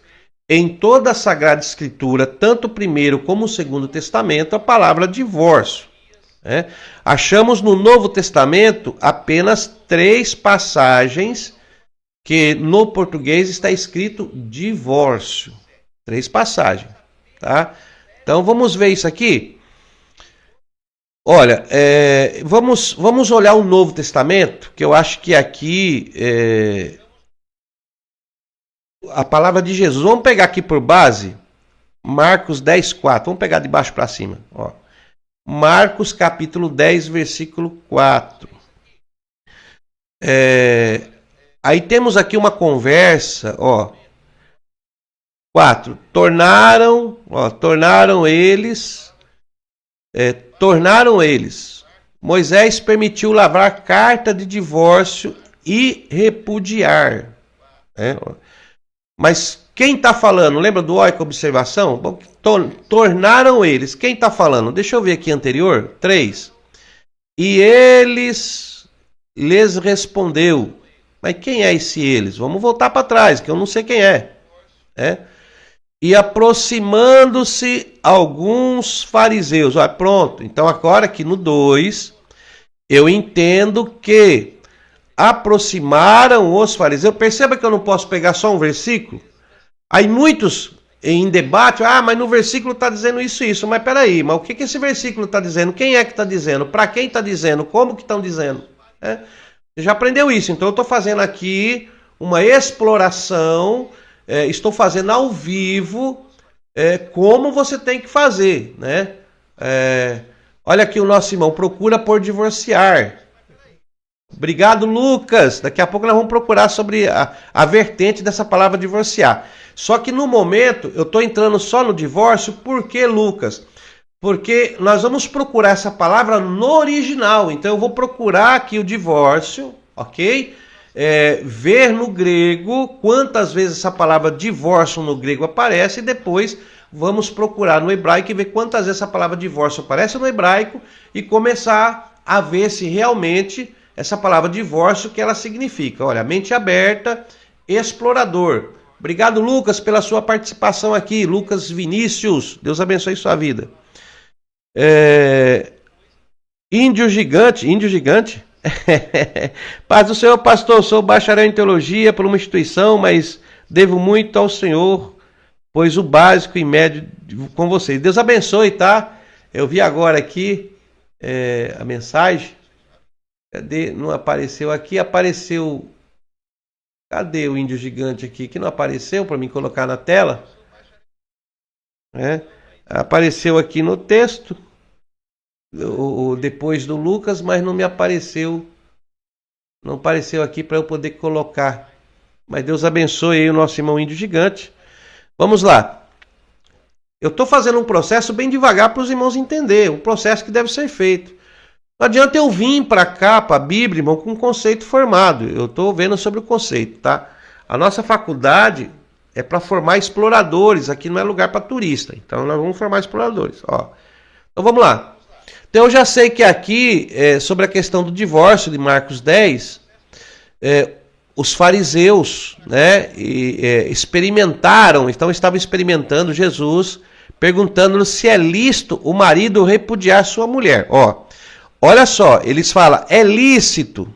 A: em toda a Sagrada Escritura, tanto o primeiro como o segundo testamento, a palavra divórcio. Né? Achamos no Novo Testamento apenas 3 passagens que no português está escrito divórcio. 3 passagens. Tá? Então vamos ver isso aqui. Olha, vamos olhar o Novo Testamento, que eu acho que aqui a palavra de Jesus. Vamos pegar aqui por base Marcos 10, 4. Vamos pegar de baixo para cima. Ó. Marcos capítulo 10, versículo 4. Aí temos aqui uma conversa, ó. 4. Tornaram eles. Moisés permitiu lavrar carta de divórcio e repudiar. Mas quem está falando? Lembra do oico observação? Bom, tornaram eles. Quem está falando? Deixa eu ver aqui anterior. 3. E eles lhes respondeu. Mas quem é esse eles? Vamos voltar para trás, que eu não sei quem é. E aproximando-se alguns fariseus. Olha, pronto. Então agora aqui no 2, eu entendo que aproximaram os fariseus. Perceba que eu não posso pegar só um versículo. Aí muitos em debate, mas no versículo está dizendo isso. Mas peraí, mas o que esse versículo está dizendo? Quem é que está dizendo? Para quem está dizendo? Como que estão dizendo? Você já aprendeu isso. Então eu estou fazendo aqui uma exploração, estou fazendo ao vivo como você tem que fazer. Né? Olha aqui o nosso irmão, procura por divorciar. Obrigado, Lucas. Daqui a pouco nós vamos procurar sobre a vertente dessa palavra divorciar. Só que no momento eu estou entrando só no divórcio. Por que, Lucas? Porque nós vamos procurar essa palavra no original. Então eu vou procurar aqui o divórcio, ok? Ver no grego quantas vezes essa palavra divórcio no grego aparece. E depois vamos procurar no hebraico e ver quantas vezes essa palavra divórcio aparece no hebraico. E começar a ver se realmente essa palavra divórcio que ela significa. Olha, mente aberta, explorador. Obrigado, Lucas, pela sua participação aqui. Lucas Vinícius, Deus abençoe sua vida. Índio gigante. Paz do Senhor, pastor, sou bacharel em teologia por uma instituição, mas devo muito ao Senhor, pois o básico e médio com vocês. Deus abençoe, tá? Eu vi agora aqui a mensagem. Cadê? Não apareceu aqui, apareceu. Cadê o índio gigante aqui? Que não apareceu para mim colocar na tela. Apareceu aqui no texto, depois do Lucas, mas não me apareceu. Não apareceu aqui para eu poder colocar. Mas Deus abençoe aí o nosso irmão índio gigante. Vamos lá. Eu estou fazendo um processo bem devagar para os irmãos entenderem. Um processo que deve ser feito. Não adianta eu vir para cá, para a Bíblia, irmão, com um conceito formado. Eu estou vendo sobre o conceito, tá? A nossa faculdade é para formar exploradores. Aqui não é lugar para turista. Então nós vamos formar exploradores. Ó. Então vamos lá. Então eu já sei que aqui, sobre a questão do divórcio de Marcos 10, os fariseus, né, estavam experimentando Jesus, perguntando-lhe se é lícito o marido repudiar sua mulher. Olha só, eles falam, é lícito.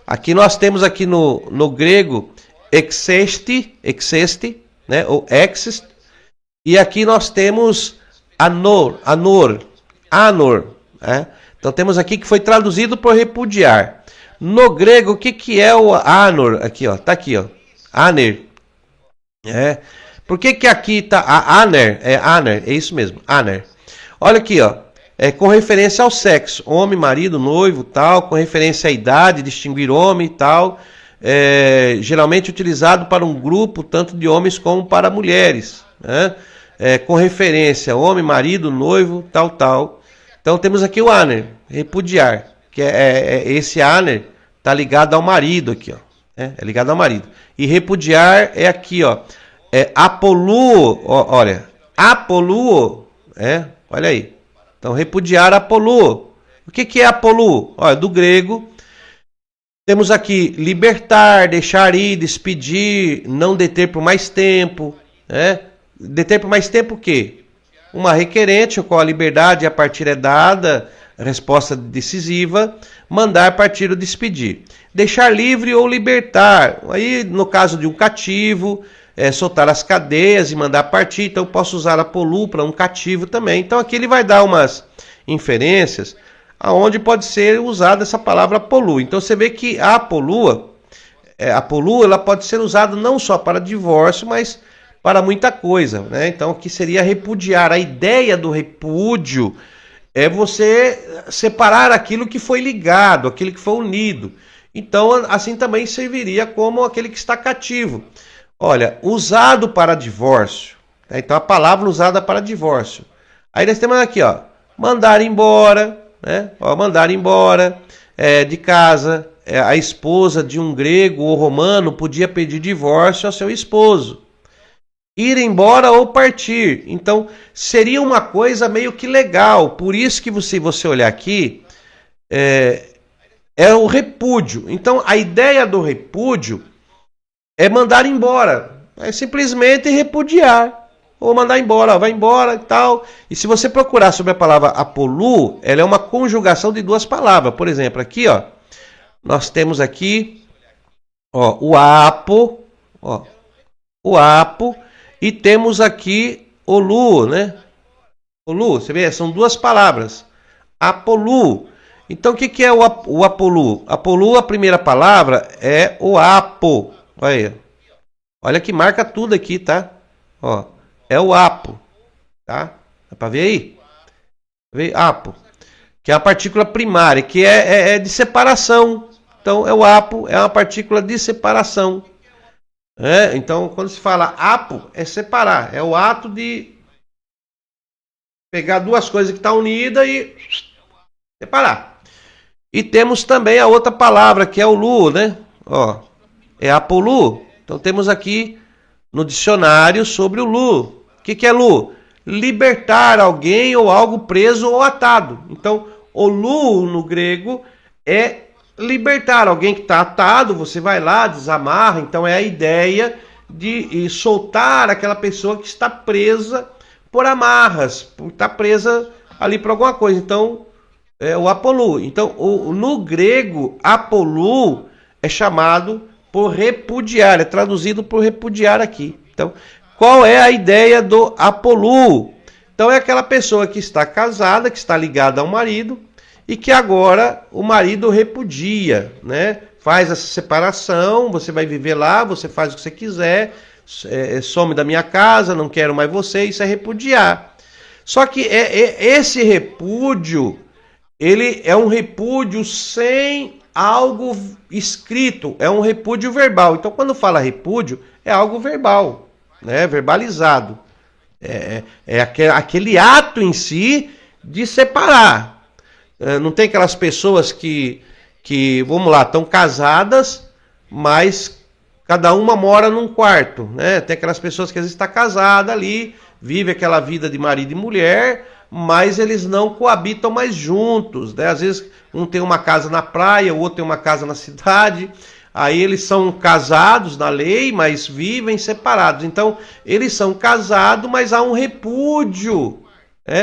A: Aqui nós temos aqui no grego, exeste, né? Ou exist. E aqui nós temos anor. Né? Então temos aqui que foi traduzido por repudiar. No grego, o que é o anor? Aqui, ó, tá aqui, ó. Aner. Por que aqui tá a aner? É isso mesmo, aner. Olha aqui, ó. Com referência ao sexo, homem, marido, noivo, tal, com referência à idade, distinguir homem e tal. Geralmente utilizado para um grupo tanto de homens como para mulheres, né? Com referência homem, marido, noivo, tal. Então temos aqui o aner, repudiar, que esse aner está ligado ao marido aqui, ó. É ligado ao marido. E repudiar é aqui, ó. Apoluo, olha, apoluo, olha aí. Então repudiar apoluo. O que é apoluo? Olha, do grego. Temos aqui libertar, deixar ir, despedir, não deter por mais tempo. Deter por mais tempo o quê? Uma requerente, com a liberdade a partir é dada, resposta decisiva, mandar partir ou despedir. Deixar livre ou libertar. Aí, no caso de um cativo, soltar as cadeias e mandar partir. Então, eu posso usar apolu para um cativo também. Então, aqui ele vai dar umas inferências aonde pode ser usada essa palavra apolu. Então você vê que a apolua ela pode ser usada não só para divórcio, mas para muita coisa, né? Então aqui seria repudiar. A ideia do repúdio é você separar aquilo que foi ligado, aquilo que foi unido. Então assim também serviria como aquele que está cativo. Olha, usado para divórcio. Então a palavra usada para divórcio. Aí nós temos aqui, ó, mandar embora. Mandar embora de casa. A esposa de um grego ou romano podia pedir divórcio ao seu esposo. Ir embora ou partir. Então, seria uma coisa meio que legal. Por isso que você olhar aqui, é o repúdio. Então, a ideia do repúdio é mandar embora. É simplesmente repudiar. Ou mandar embora, vai embora e tal. E se você procurar sobre a palavra apolu, ela é uma conjugação de duas palavras. Por exemplo, aqui, ó, nós temos aqui, ó, o apo, e temos aqui o lu, né? O lu, você vê, são duas palavras. Apolu. Então, o que é o apolu? Apolu, a primeira palavra é o apo. Olha aí. Olha que marca tudo aqui, tá? Ó. É o apo, tá? Dá para ver aí? Apo, que é a partícula primária, que é de separação. Então, o apo é uma partícula de separação. Então, quando se fala apo, é separar. É o ato de pegar duas coisas que estão unidas e separar. E temos também a outra palavra, que é o lu, né? Ó, é apolu. Então, temos aqui no dicionário sobre o lu. O que é lu? Libertar alguém ou algo preso ou atado. Então, o lu no grego é libertar alguém que está atado. Você vai lá, desamarra. Então, é a ideia de soltar aquela pessoa que está presa por amarras, está presa ali por alguma coisa. Então, é o apolu. Então, no grego, apolu é chamado por repudiar, é traduzido por repudiar aqui. Então, qual é a ideia do apolu? Então, é aquela pessoa que está casada, que está ligada ao marido e que agora o marido repudia, né? Faz essa separação, você vai viver lá, você faz o que você quiser, some da minha casa, não quero mais você, isso é repudiar. Só que esse repúdio, ele é um repúdio sem algo escrito, é um repúdio verbal. Então, quando fala repúdio, é algo verbal, né? Verbalizado. É aquele ato em si de separar. Não tem aquelas pessoas que vamos lá, estão casadas, mas cada uma mora num quarto, né? Tem aquelas pessoas que às vezes está casada ali, vive aquela vida de marido e mulher, mas eles não coabitam mais juntos, né? Às vezes um tem uma casa na praia, o outro tem uma casa na cidade, aí eles são casados na lei, mas vivem separados. Então, eles são casados, mas há um repúdio,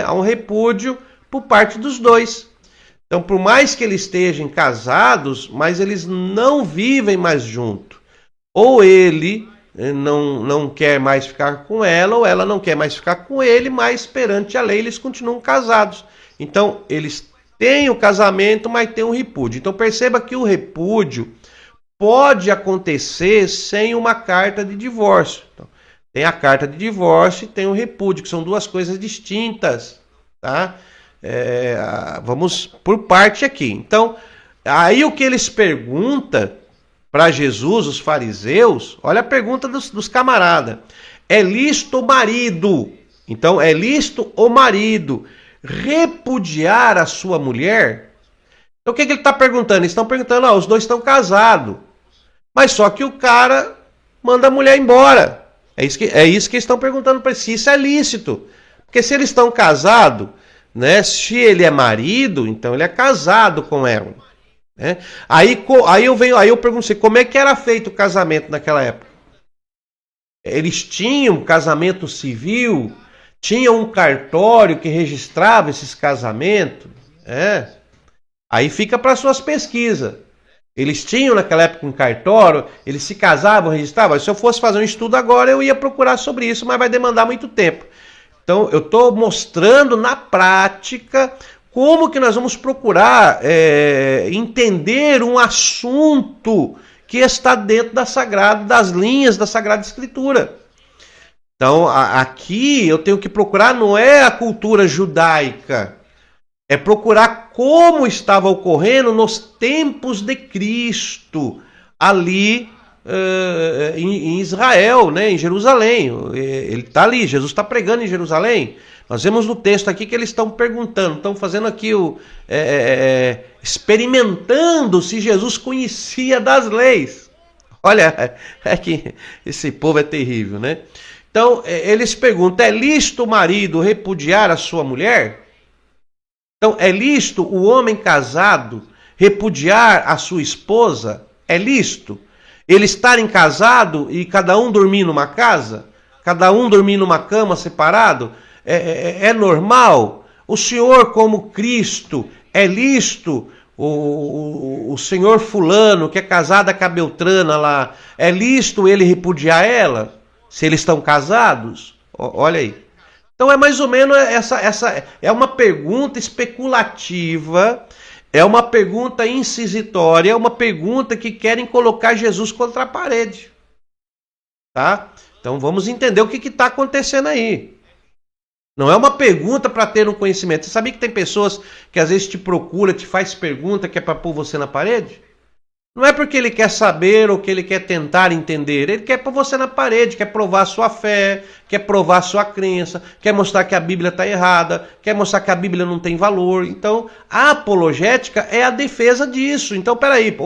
A: há um repúdio por parte dos dois. Então, por mais que eles estejam casados, mas eles não vivem mais juntos. Ou ele não quer mais ficar com ela, ou ela não quer mais ficar com ele, mas perante a lei eles continuam casados. Então, eles têm o casamento, mas tem um repúdio. Então, perceba que o repúdio pode acontecer sem uma carta de divórcio. Então, tem a carta de divórcio e tem o repúdio, que são duas coisas distintas, tá? Vamos por parte aqui. Então, aí o que eles perguntam para Jesus, os fariseus, olha a pergunta dos camaradas. É lícito o marido, então é lícito o marido repudiar a sua mulher? Então o que ele está perguntando? Eles estão perguntando, os dois estão casados, mas só que o cara manda a mulher embora. É isso que eles estão perguntando para si, isso é lícito. Porque se eles estão casados, né, se ele é marido, então ele é casado com ela. Né? Aí eu pergunto assim, como é que era feito o casamento naquela época? Eles tinham casamento civil, tinham um cartório que registrava esses casamentos. Aí fica para suas pesquisas. Eles tinham naquela época um cartório, eles se casavam, registravam. Se eu fosse fazer um estudo agora, eu ia procurar sobre isso, mas vai demandar muito tempo. Então, eu estou mostrando na prática como que nós vamos procurar entender um assunto que está dentro das linhas da Sagrada Escritura. Então, aqui eu tenho que procurar, não é a cultura judaica, é procurar como estava ocorrendo nos tempos de Cristo, ali em Israel, né, em Jerusalém. Ele está ali, Jesus está pregando em Jerusalém. Nós vemos no texto aqui que eles estão perguntando, estão fazendo aqui experimentando se Jesus conhecia das leis. Olha, é que esse povo é terrível, né? Então, eles perguntam, é lícito o marido repudiar a sua mulher? Então, é lícito o homem casado repudiar a sua esposa? É lícito? Eles estarem casados e cada um dormir numa casa? Cada um dormir numa cama separado? É normal? O Senhor, como Cristo, é lícito? O senhor fulano, que é casada com a Beltrana lá, é lícito ele repudiar ela? Se eles estão casados? Olha aí. Então é mais ou menos essa é uma pergunta especulativa, é uma pergunta inquisitória, é uma pergunta que querem colocar Jesus contra a parede. Tá? Então vamos entender o que está acontecendo aí. Não é uma pergunta para ter um conhecimento. Você sabia que tem pessoas que às vezes te procura, te faz pergunta que é para pôr você na parede? Não é porque ele quer saber ou que ele quer tentar entender. Ele quer pôr você na parede, quer provar a sua fé, quer provar a sua crença, quer mostrar que a Bíblia está errada, quer mostrar que a Bíblia não tem valor. Então, a apologética é a defesa disso. Então, peraí,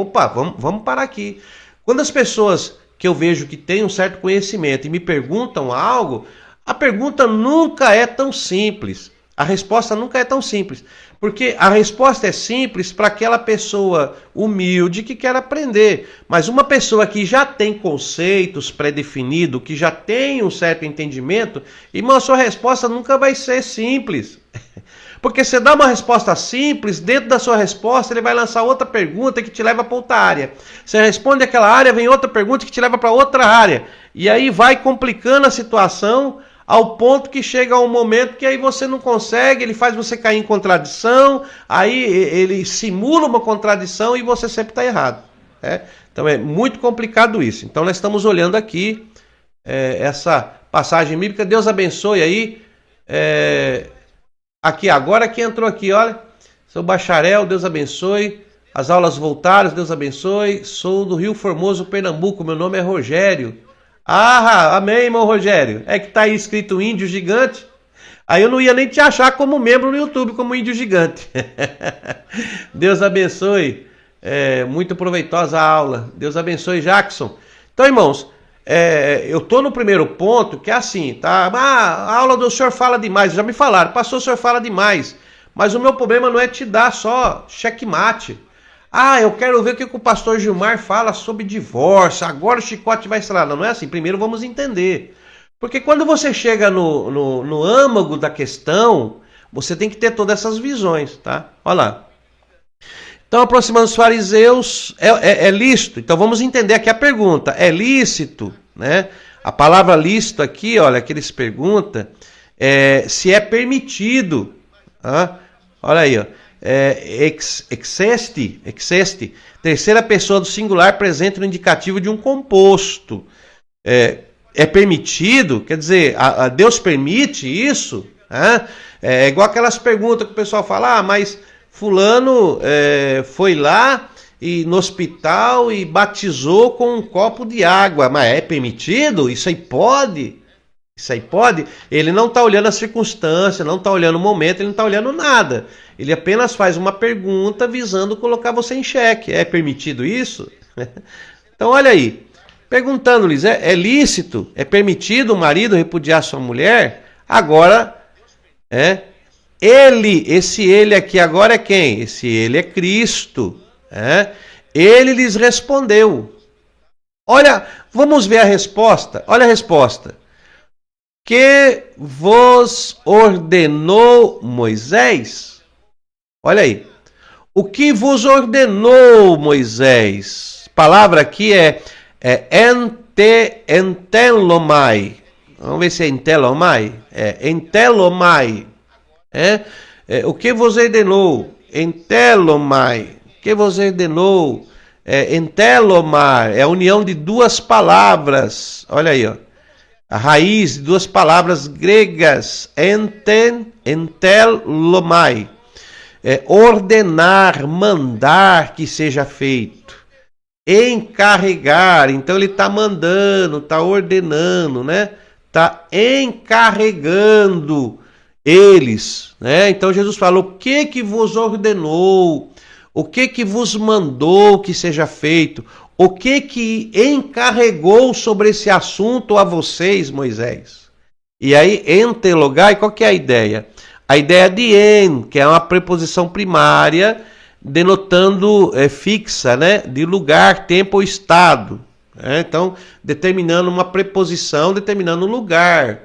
A: vamos parar aqui. Quando as pessoas que eu vejo que têm um certo conhecimento e me perguntam algo, a pergunta nunca é tão simples. A resposta nunca é tão simples. Porque a resposta é simples para aquela pessoa humilde que quer aprender. Mas uma pessoa que já tem conceitos pré-definidos, que já tem um certo entendimento, irmão, a sua resposta nunca vai ser simples. Porque você dá uma resposta simples, dentro da sua resposta ele vai lançar outra pergunta que te leva para outra área. Você responde aquela área, vem outra pergunta que te leva para outra área. E aí vai complicando a situação ao ponto que chega um momento que aí você não consegue, ele faz você cair em contradição, aí ele simula uma contradição e você sempre está errado. Então é muito complicado isso. Então nós estamos olhando aqui essa passagem bíblica. Deus abençoe aí. Aqui, agora que entrou aqui, olha, sou bacharel, Deus abençoe. As aulas voltaram, Deus abençoe. Sou do Rio Formoso, Pernambuco, meu nome é Rogério. Amém, irmão Rogério. É que tá aí escrito Índio Gigante. Aí eu não ia nem te achar como membro no YouTube, como Índio Gigante. Deus abençoe. Muito proveitosa a aula. Deus abençoe, Jackson. Então, irmãos, eu tô no primeiro ponto, que é assim, tá? A aula do senhor fala demais. Já me falaram, pastor, o senhor fala demais. Mas o meu problema não é te dar só checkmate. Eu quero ver o que o pastor Gilmar fala sobre divórcio. Agora o chicote vai estralar. Não é assim. Primeiro vamos entender. Porque quando você chega no âmago da questão, você tem que ter todas essas visões, tá? Olha lá. Então, aproximando os fariseus, é lícito. Então, vamos entender aqui a pergunta. É lícito, né? A palavra lícito aqui, olha, que eles perguntam, se é permitido. Olha aí, ó. Exceste, terceira pessoa do singular presente no indicativo de um composto. É permitido? Quer dizer, Deus permite isso? É igual aquelas perguntas que o pessoal fala, mas fulano foi lá e no hospital e batizou com um copo de água. Mas é permitido? Isso aí pode? Isso aí pode? Ele não está olhando a circunstância, não está olhando o momento, ele não está olhando nada. Ele apenas faz uma pergunta visando colocar você em xeque. É permitido isso? Então olha aí, perguntando-lhes, é lícito, é permitido o marido repudiar sua mulher? Agora, esse ele aqui agora é quem? Esse ele é Cristo. Ele lhes respondeu. Olha, vamos ver a resposta. Olha a resposta. Que vos ordenou Moisés? Olha aí. O que vos ordenou Moisés? A palavra aqui é entelomai. Vamos ver se é entelomai. Entelomai. O que vos ordenou? Entelomai. O que vos ordenou? Entelomai. É a união de duas palavras. Olha aí, ó. A raiz de duas palavras gregas, entelomai, ordenar, mandar que seja feito, encarregar, então ele está mandando, está ordenando, né? Está encarregando eles, né? Então Jesus falou, o que vos ordenou, o que vos mandou que seja feito, o que encarregou sobre esse assunto a vocês, Moisés? E aí, entelogai, qual que é a ideia? A ideia de que é uma preposição primária, denotando fixa, né? De lugar, tempo ou estado. Então, determinando uma preposição, determinando um lugar.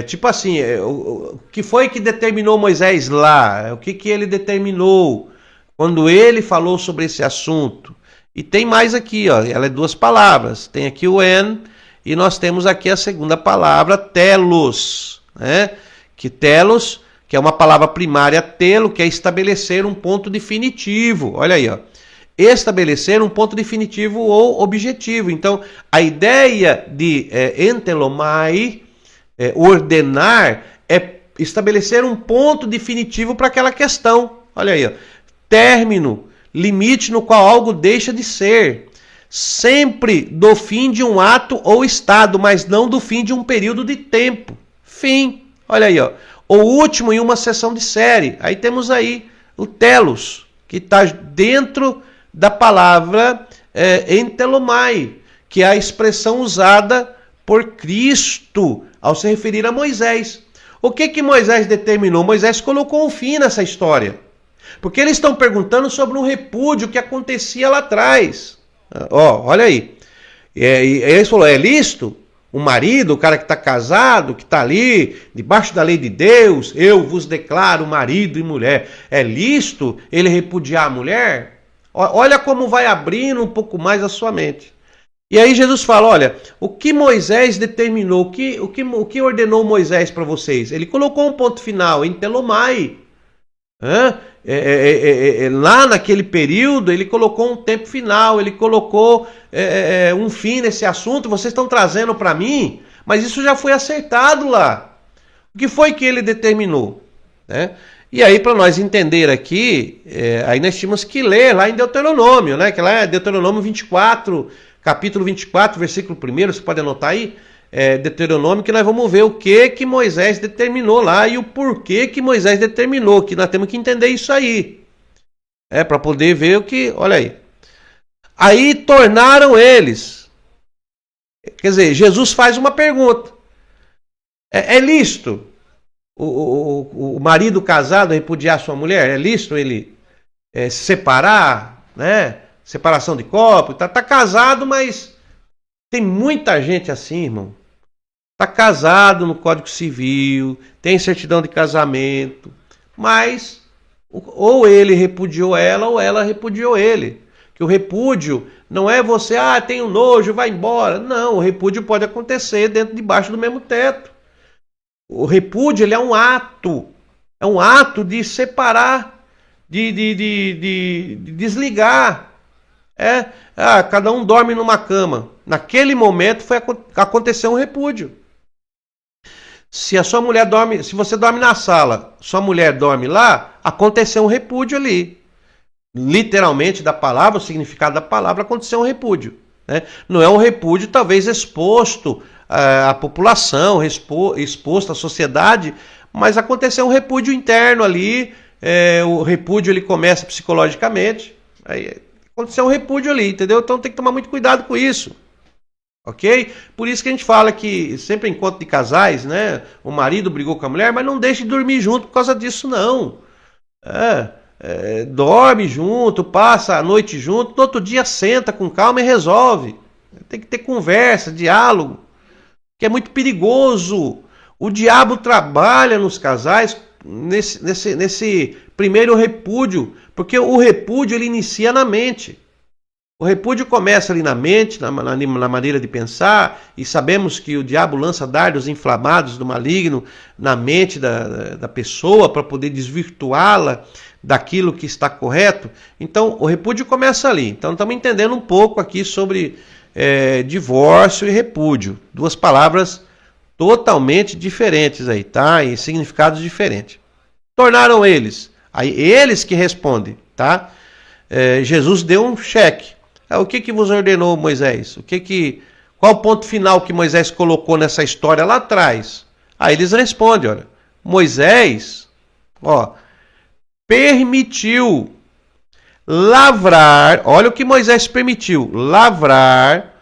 A: Tipo assim, o que foi que determinou Moisés lá? O que ele determinou quando ele falou sobre esse assunto? E tem mais aqui, ó, ela é duas palavras. Tem aqui o e nós temos aqui a segunda palavra, telos. Que telos, que é uma palavra primária, telo, que é estabelecer um ponto definitivo. Olha aí, ó. Estabelecer um ponto definitivo ou objetivo. Então, a ideia de entelomai, ordenar, é estabelecer um ponto definitivo para aquela questão. Olha aí, ó. Término, limite no qual algo deixa de ser, sempre do fim de um ato ou estado, mas não do fim de um período de tempo. Fim. Olha aí, ó. O último em uma sessão de série. Aí temos aí o telos, que está dentro da palavra entelomai, que é a expressão usada por Cristo ao se referir a Moisés. O que Moisés determinou? Moisés colocou um fim nessa história. Porque eles estão perguntando sobre um repúdio que acontecia lá atrás. Olha aí. E eles falaram, é lícito? O marido, o cara que está casado, que está ali, debaixo da lei de Deus, eu vos declaro marido e mulher. É lícito ele repudiar a mulher? Olha como vai abrindo um pouco mais a sua mente. E aí Jesus fala, olha, o que Moisés determinou, o que ordenou Moisés para vocês? Ele colocou um ponto final, entelomai. Lá naquele período ele colocou um tempo final, ele colocou um fim nesse assunto. Vocês estão trazendo para mim, mas isso já foi acertado lá. O que foi que ele determinou? E aí, para nós entender aqui, aí nós tínhamos que ler lá em Deuteronômio, né? Que lá é Deuteronômio 24, capítulo 24, versículo 1, você pode anotar aí. Deuteronômio, que nós vamos ver o que Moisés determinou lá e o porquê que Moisés determinou, que nós temos que entender isso aí. Para poder ver o que... Olha aí. Aí tornaram eles. Quer dizer, Jesus faz uma pergunta. É lícito o marido casado repudiar sua mulher? É lícito ele se separar, né? Separação de copo. Tá casado, mas tem muita gente assim, irmão. Está casado no Código Civil, tem certidão de casamento, mas Ou ele repudiou ela, ou ela repudiou ele. Que o repúdio não é você, tenho nojo, vai embora. Não, o repúdio pode acontecer debaixo do mesmo teto. O repúdio, ele é um ato. É um ato de separar, de desligar. Cada um dorme numa cama. Naquele momento aconteceu um repúdio. Se a sua mulher dorme, se você dorme na sala, sua mulher dorme lá, aconteceu um repúdio ali. Literalmente da palavra, o significado da palavra, aconteceu um repúdio. Né? Não é um repúdio talvez exposto à população, exposto à sociedade, mas aconteceu um repúdio interno ali. O repúdio ele começa psicologicamente. Aí aconteceu um repúdio ali, entendeu? Então tem que tomar muito cuidado com isso. Ok? Por isso que a gente fala que sempre em encontro de casais, né? O marido brigou com a mulher, mas não deixe de dormir junto por causa disso, não. Dorme junto, passa a noite junto, no outro dia senta com calma e resolve. Tem que ter conversa, diálogo, que é muito perigoso. O diabo trabalha nos casais nesse primeiro repúdio, porque o repúdio ele inicia na mente. O repúdio começa ali na mente, na maneira de pensar, e sabemos que o diabo lança dardos inflamados do maligno na mente da pessoa para poder desvirtuá-la daquilo que está correto. Então, o repúdio começa ali. Então, estamos entendendo um pouco aqui sobre divórcio e repúdio. Duas palavras totalmente diferentes aí, tá? E significados diferentes. Tornaram eles. Aí, eles que respondem, tá? Jesus deu um cheque. O que vos ordenou Moisés? Qual o ponto final que Moisés colocou nessa história lá atrás? Aí eles respondem, olha, Moisés, permitiu lavrar, olha o que Moisés permitiu, lavrar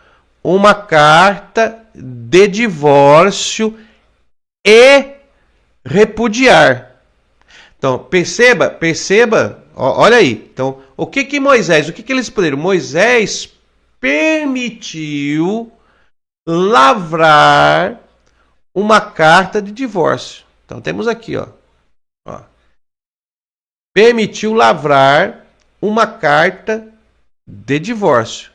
A: uma carta de divórcio e repudiar. Então, perceba, olha aí. Então, o que Moisés, o que eles puderam? Moisés permitiu lavrar uma carta de divórcio. Então, temos aqui, ó. Permitiu lavrar uma carta de divórcio.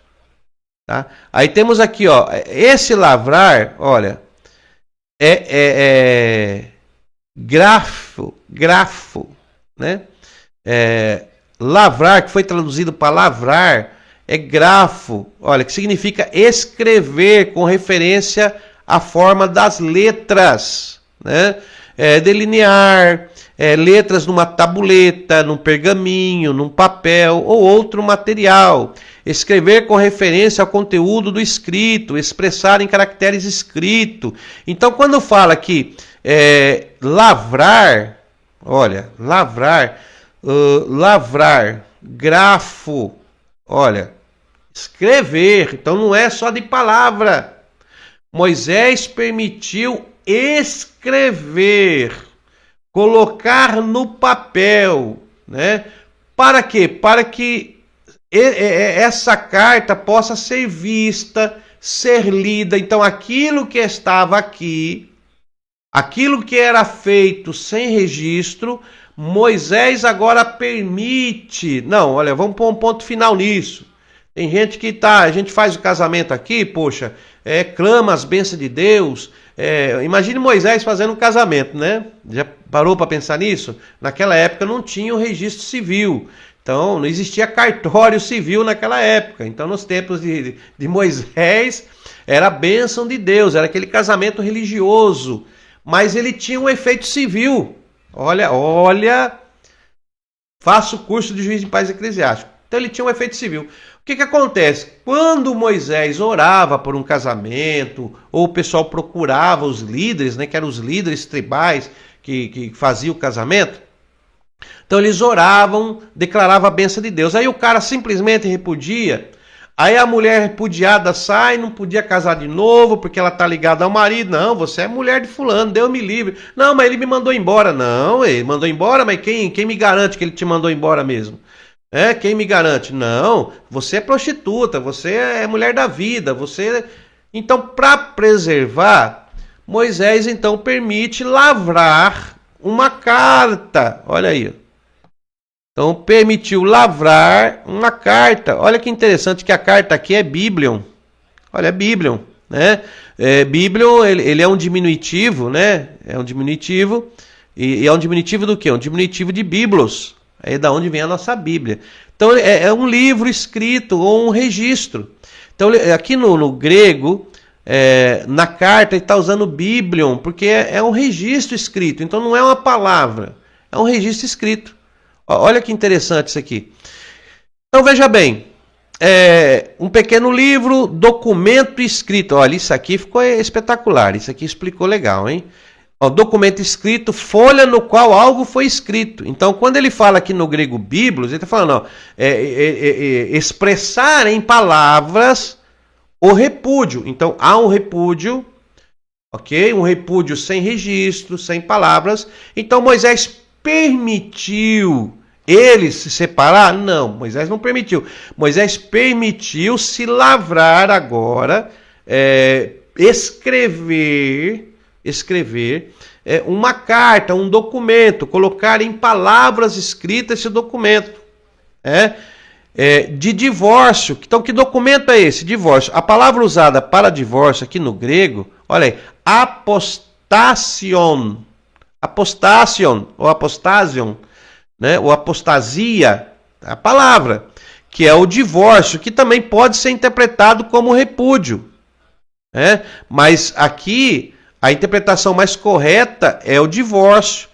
A: Tá? Aí temos aqui, ó. Esse lavrar, olha, grafo, né? Lavrar, que foi traduzido para lavrar, é grafo, olha, que significa escrever com referência à forma das letras, né? Delinear letras numa tabuleta, num pergaminho, num papel ou outro material. Escrever com referência ao conteúdo do escrito, expressar em caracteres escritos. Então, quando fala que lavrar, olha, lavrar, grafo, olha, escrever. Então não é só de palavra. Moisés permitiu escrever, colocar no papel, né? Para quê? Para que essa carta possa ser vista, ser lida. Então aquilo que estava aqui, aquilo que era feito sem registro, Moisés agora permite. Não, olha, vamos pôr um ponto final nisso. Tem gente que a gente faz o casamento aqui, poxa, clama as bênçãos de Deus. Imagine Moisés fazendo um casamento, né? Já parou para pensar nisso? Naquela época não tinha o registro civil. Então não existia cartório civil naquela época. Então nos tempos de Moisés era a bênção de Deus, era aquele casamento religioso. Mas ele tinha um efeito civil. Olha, faço o curso de juiz de paz eclesiástico. Então ele tinha um efeito civil. O que acontece? Quando Moisés orava por um casamento, ou o pessoal procurava os líderes, né, que eram os líderes tribais que faziam o casamento, então eles oravam, declaravam a bênção de Deus. Aí o cara simplesmente repudia. Aí a mulher repudiada sai, não podia casar de novo porque ela tá ligada ao marido. Não, você é mulher de fulano, Deus me livre. Não, mas ele me mandou embora. Não, ele mandou embora, mas quem me garante que ele te mandou embora mesmo? Quem me garante? Não, você é prostituta, você é mulher da vida, você... Então, para preservar, Moisés então permite lavrar uma carta. Olha aí. Então, permitiu lavrar uma carta. Olha que interessante que a carta aqui é Biblion. Olha, é Biblion, né? Biblion, ele é um diminutivo, né? É um diminutivo. E é um diminutivo do quê? Um diminutivo de Biblos. É da onde vem a nossa Bíblia. Então, é um livro escrito ou um registro. Então, aqui no grego, na carta, ele está usando Biblion, porque é um registro escrito. Então, não é uma palavra, é um registro escrito. Olha que interessante isso aqui. Então, veja bem. Um pequeno livro, documento escrito. Olha, isso aqui ficou espetacular. Isso aqui explicou legal, hein? Documento escrito, folha no qual algo foi escrito. Então, quando ele fala aqui no grego biblos, ele está falando, expressar em palavras o repúdio. Então, há um repúdio, ok? Um repúdio sem registro, sem palavras. Então, Moisés permitiu eles se separar? Não, Moisés não permitiu. Moisés permitiu se lavrar agora, escrever uma carta, um documento, colocar em palavras escritas esse documento de divórcio. Então, que documento é esse? Divórcio. A palavra usada para divórcio aqui no grego, olha aí, apostasion, ou apostasion, né? Ou apostasia, a palavra, que é o divórcio, que também pode ser interpretado como repúdio. Mas aqui a interpretação mais correta é o divórcio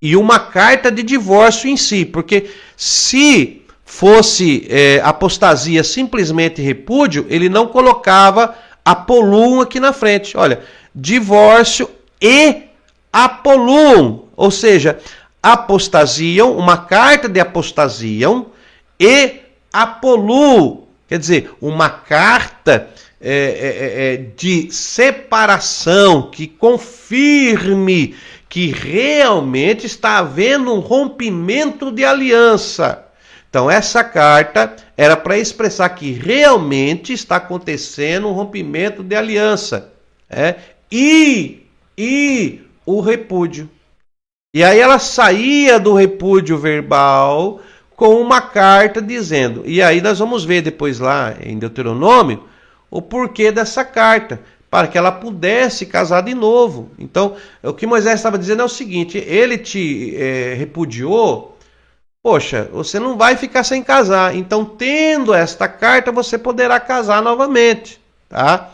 A: e uma carta de divórcio em si, porque se fosse apostasia simplesmente repúdio, ele não colocava apolum aqui na frente. Olha, divórcio e apolum, ou seja, apostasiam, uma carta de apostasiam e apolum, quer dizer, uma carta de separação que confirme que realmente está havendo um rompimento de aliança. Então, essa carta era para expressar que realmente está acontecendo um rompimento de aliança. E o repúdio. E aí ela saía do repúdio verbal com uma carta dizendo. E aí nós vamos ver depois lá em Deuteronômio o porquê dessa carta, para que ela pudesse casar de novo. Então, o que Moisés estava dizendo é o seguinte, ele te repudiou, poxa, você não vai ficar sem casar. Então, tendo esta carta, você poderá casar novamente. Tá?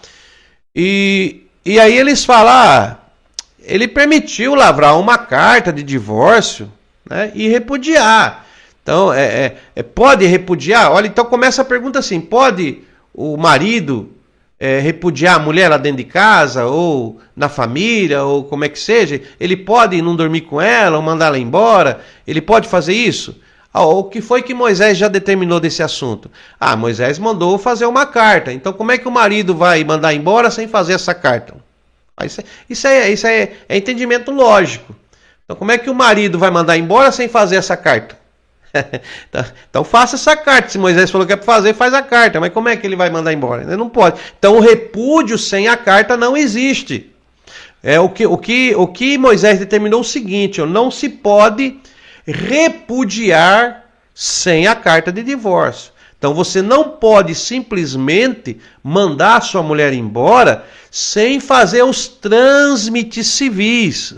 A: E aí eles falam, ele permitiu lavrar uma carta de divórcio, né, e repudiar. Então, pode repudiar? Olha, então começa a pergunta assim, pode o marido repudiar a mulher lá dentro de casa, ou na família, ou como é que seja? Ele pode não dormir com ela, ou mandar ela embora? Ele pode fazer isso? O que foi que Moisés já determinou desse assunto? Moisés mandou fazer uma carta. Então, como é que o marido vai mandar embora sem fazer essa carta? Isso é entendimento lógico. Então, como é que o marido vai mandar embora sem fazer essa carta? Então faça essa carta. Se Moisés falou que é para fazer, faz a carta. Mas como é que ele vai mandar embora? Ele não pode. Então o repúdio sem a carta não existe. O que Moisés determinou é o seguinte: não se pode repudiar sem a carta de divórcio. Então você não pode simplesmente mandar sua mulher embora sem fazer os trâmites civis.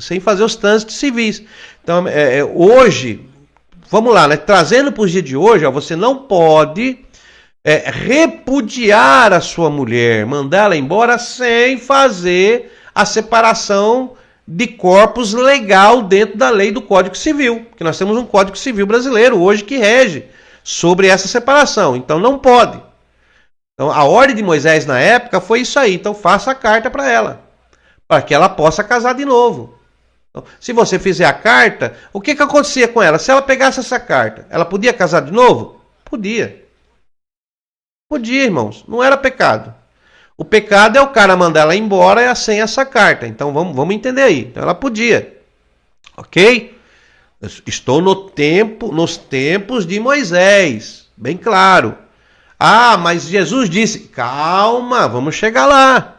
A: Então hoje, vamos lá, né? Trazendo para os dias de hoje, você não pode repudiar a sua mulher, mandar ela embora sem fazer a separação de corpos legal dentro da lei do Código Civil. Porque nós temos um Código Civil brasileiro hoje que rege sobre essa separação. Então não pode. Então a ordem de Moisés na época foi isso aí. Então faça a carta para ela, para que ela possa casar de novo. Se você fizer a carta, o que acontecia com ela? Se ela pegasse essa carta, ela podia casar de novo? Podia. Podia, irmãos. Não era pecado. O pecado é o cara mandar ela embora sem essa carta. Então vamos entender aí. Então ela podia. Ok? Estou nos tempos de Moisés. Bem claro. Mas Jesus disse, calma, vamos chegar lá.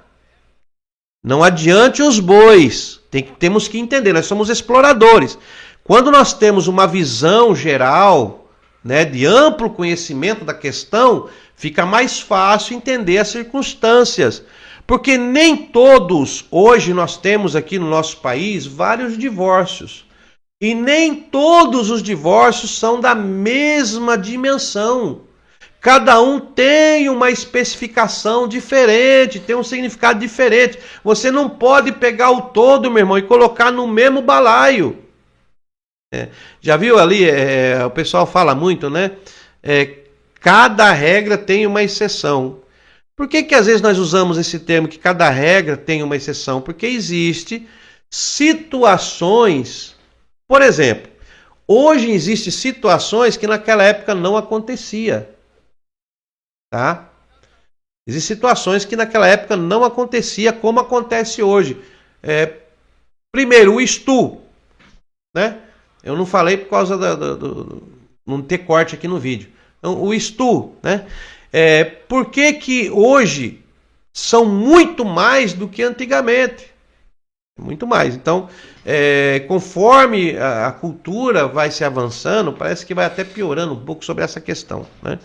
A: Não adiante os bois. Temos que entender, nós somos exploradores. Quando nós temos uma visão geral né, de amplo conhecimento da questão, fica mais fácil entender as circunstâncias. Porque nem todos, hoje nós temos aqui no nosso país vários divórcios. E nem todos os divórcios são da mesma dimensão. Cada um tem uma especificação diferente, tem um significado diferente. Você não pode pegar o todo, meu irmão, e colocar no mesmo balaio. Já viu ali, o pessoal fala muito, né? Cada regra tem uma exceção. Por que às vezes nós usamos esse termo que cada regra tem uma exceção? Porque existe situações, por exemplo, hoje existem situações que naquela época não acontecia. Tá? Existem situações que naquela época não acontecia como acontece hoje. Primeiro, o estu, né? Eu não falei por causa do não ter corte aqui no vídeo. Então, o estu, né? Por que hoje são muito mais do que antigamente? Muito mais. Então, conforme a cultura vai se avançando, parece que vai até piorando um pouco sobre essa questão, né?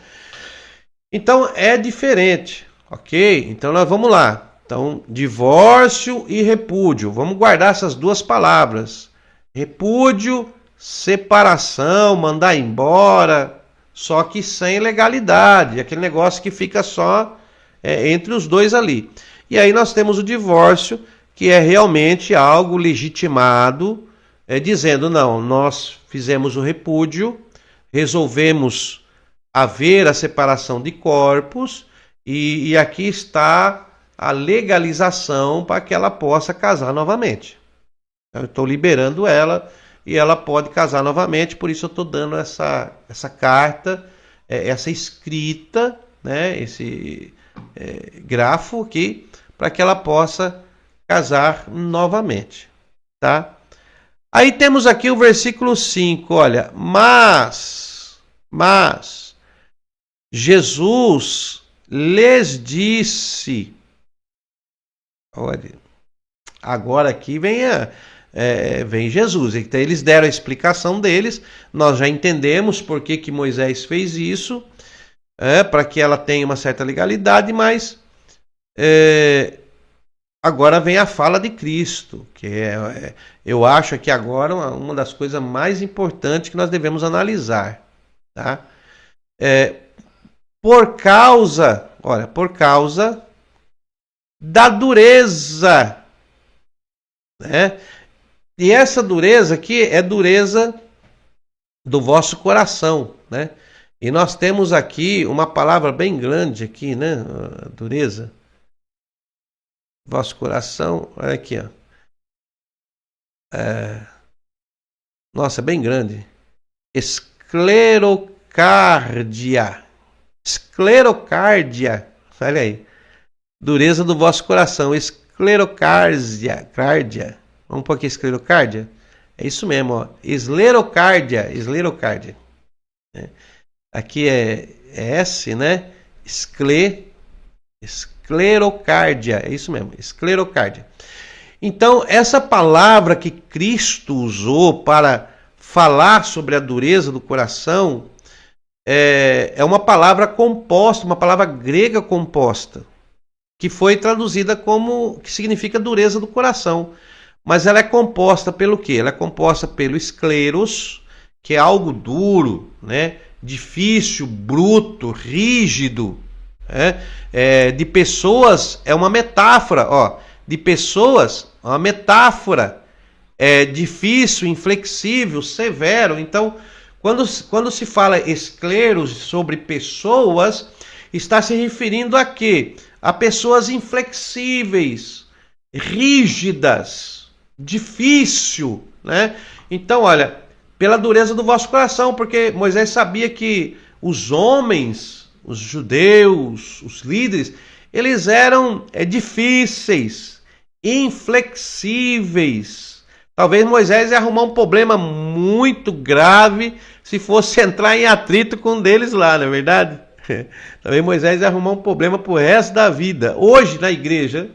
A: Então, é diferente, ok? Então, nós vamos lá. Então, divórcio e repúdio. Vamos guardar essas duas palavras. Repúdio, separação, mandar embora, só que sem legalidade. Aquele negócio que fica só entre os dois ali. E aí nós temos o divórcio, que é realmente algo legitimado, dizendo, não, nós fizemos o repúdio, resolvemos haver a separação de corpos, e aqui está a legalização para que ela possa casar novamente. Eu estou liberando ela e ela pode casar novamente, por isso eu estou dando essa carta, essa escrita, né, esse grafo aqui, para que ela possa casar novamente. Tá? Aí temos aqui o versículo 5, olha, mas Jesus lhes disse, olha, agora aqui vem Jesus. Então eles deram a explicação deles, nós já entendemos por que Moisés fez isso, para que ela tenha uma certa legalidade, mas agora vem a fala de Cristo, que eu acho que agora uma das coisas mais importantes que nós devemos analisar, tá? Por causa da dureza, né? E essa dureza aqui é dureza do vosso coração, né? E nós temos aqui uma palavra bem grande aqui, né? Dureza. Vosso coração, olha aqui, ó. Nossa, é bem grande. Esclerocárdia. Esclerocárdia. Olha aí. Dureza do vosso coração. Esclerocárdia. Vamos pôr aqui esclerocárdia? É isso mesmo, ó. Esclerocárdia. Aqui é S, né? Esclerocárdia. É isso mesmo, esclerocárdia. Então, essa palavra que Cristo usou para falar sobre a dureza do coração é uma palavra composta, uma palavra grega composta, que foi traduzida como, que significa dureza do coração. Mas ela é composta pelo quê? Ela é composta pelo escleros, que é algo duro, né? Difícil, bruto, rígido. De pessoas, é uma metáfora, ó. De pessoas, uma metáfora. Difícil, inflexível, severo. Então, quando se fala escleros sobre pessoas, está se referindo a quê? A pessoas inflexíveis, rígidas, difícil, né? Então, olha, pela dureza do vosso coração, porque Moisés sabia que os homens, os judeus, os líderes, eles eram difíceis, inflexíveis. Talvez Moisés ia arrumar um problema muito grave se fosse entrar em atrito com um deles lá, não é verdade? Talvez Moisés ia arrumar um problema pro resto da vida. Hoje, na igreja,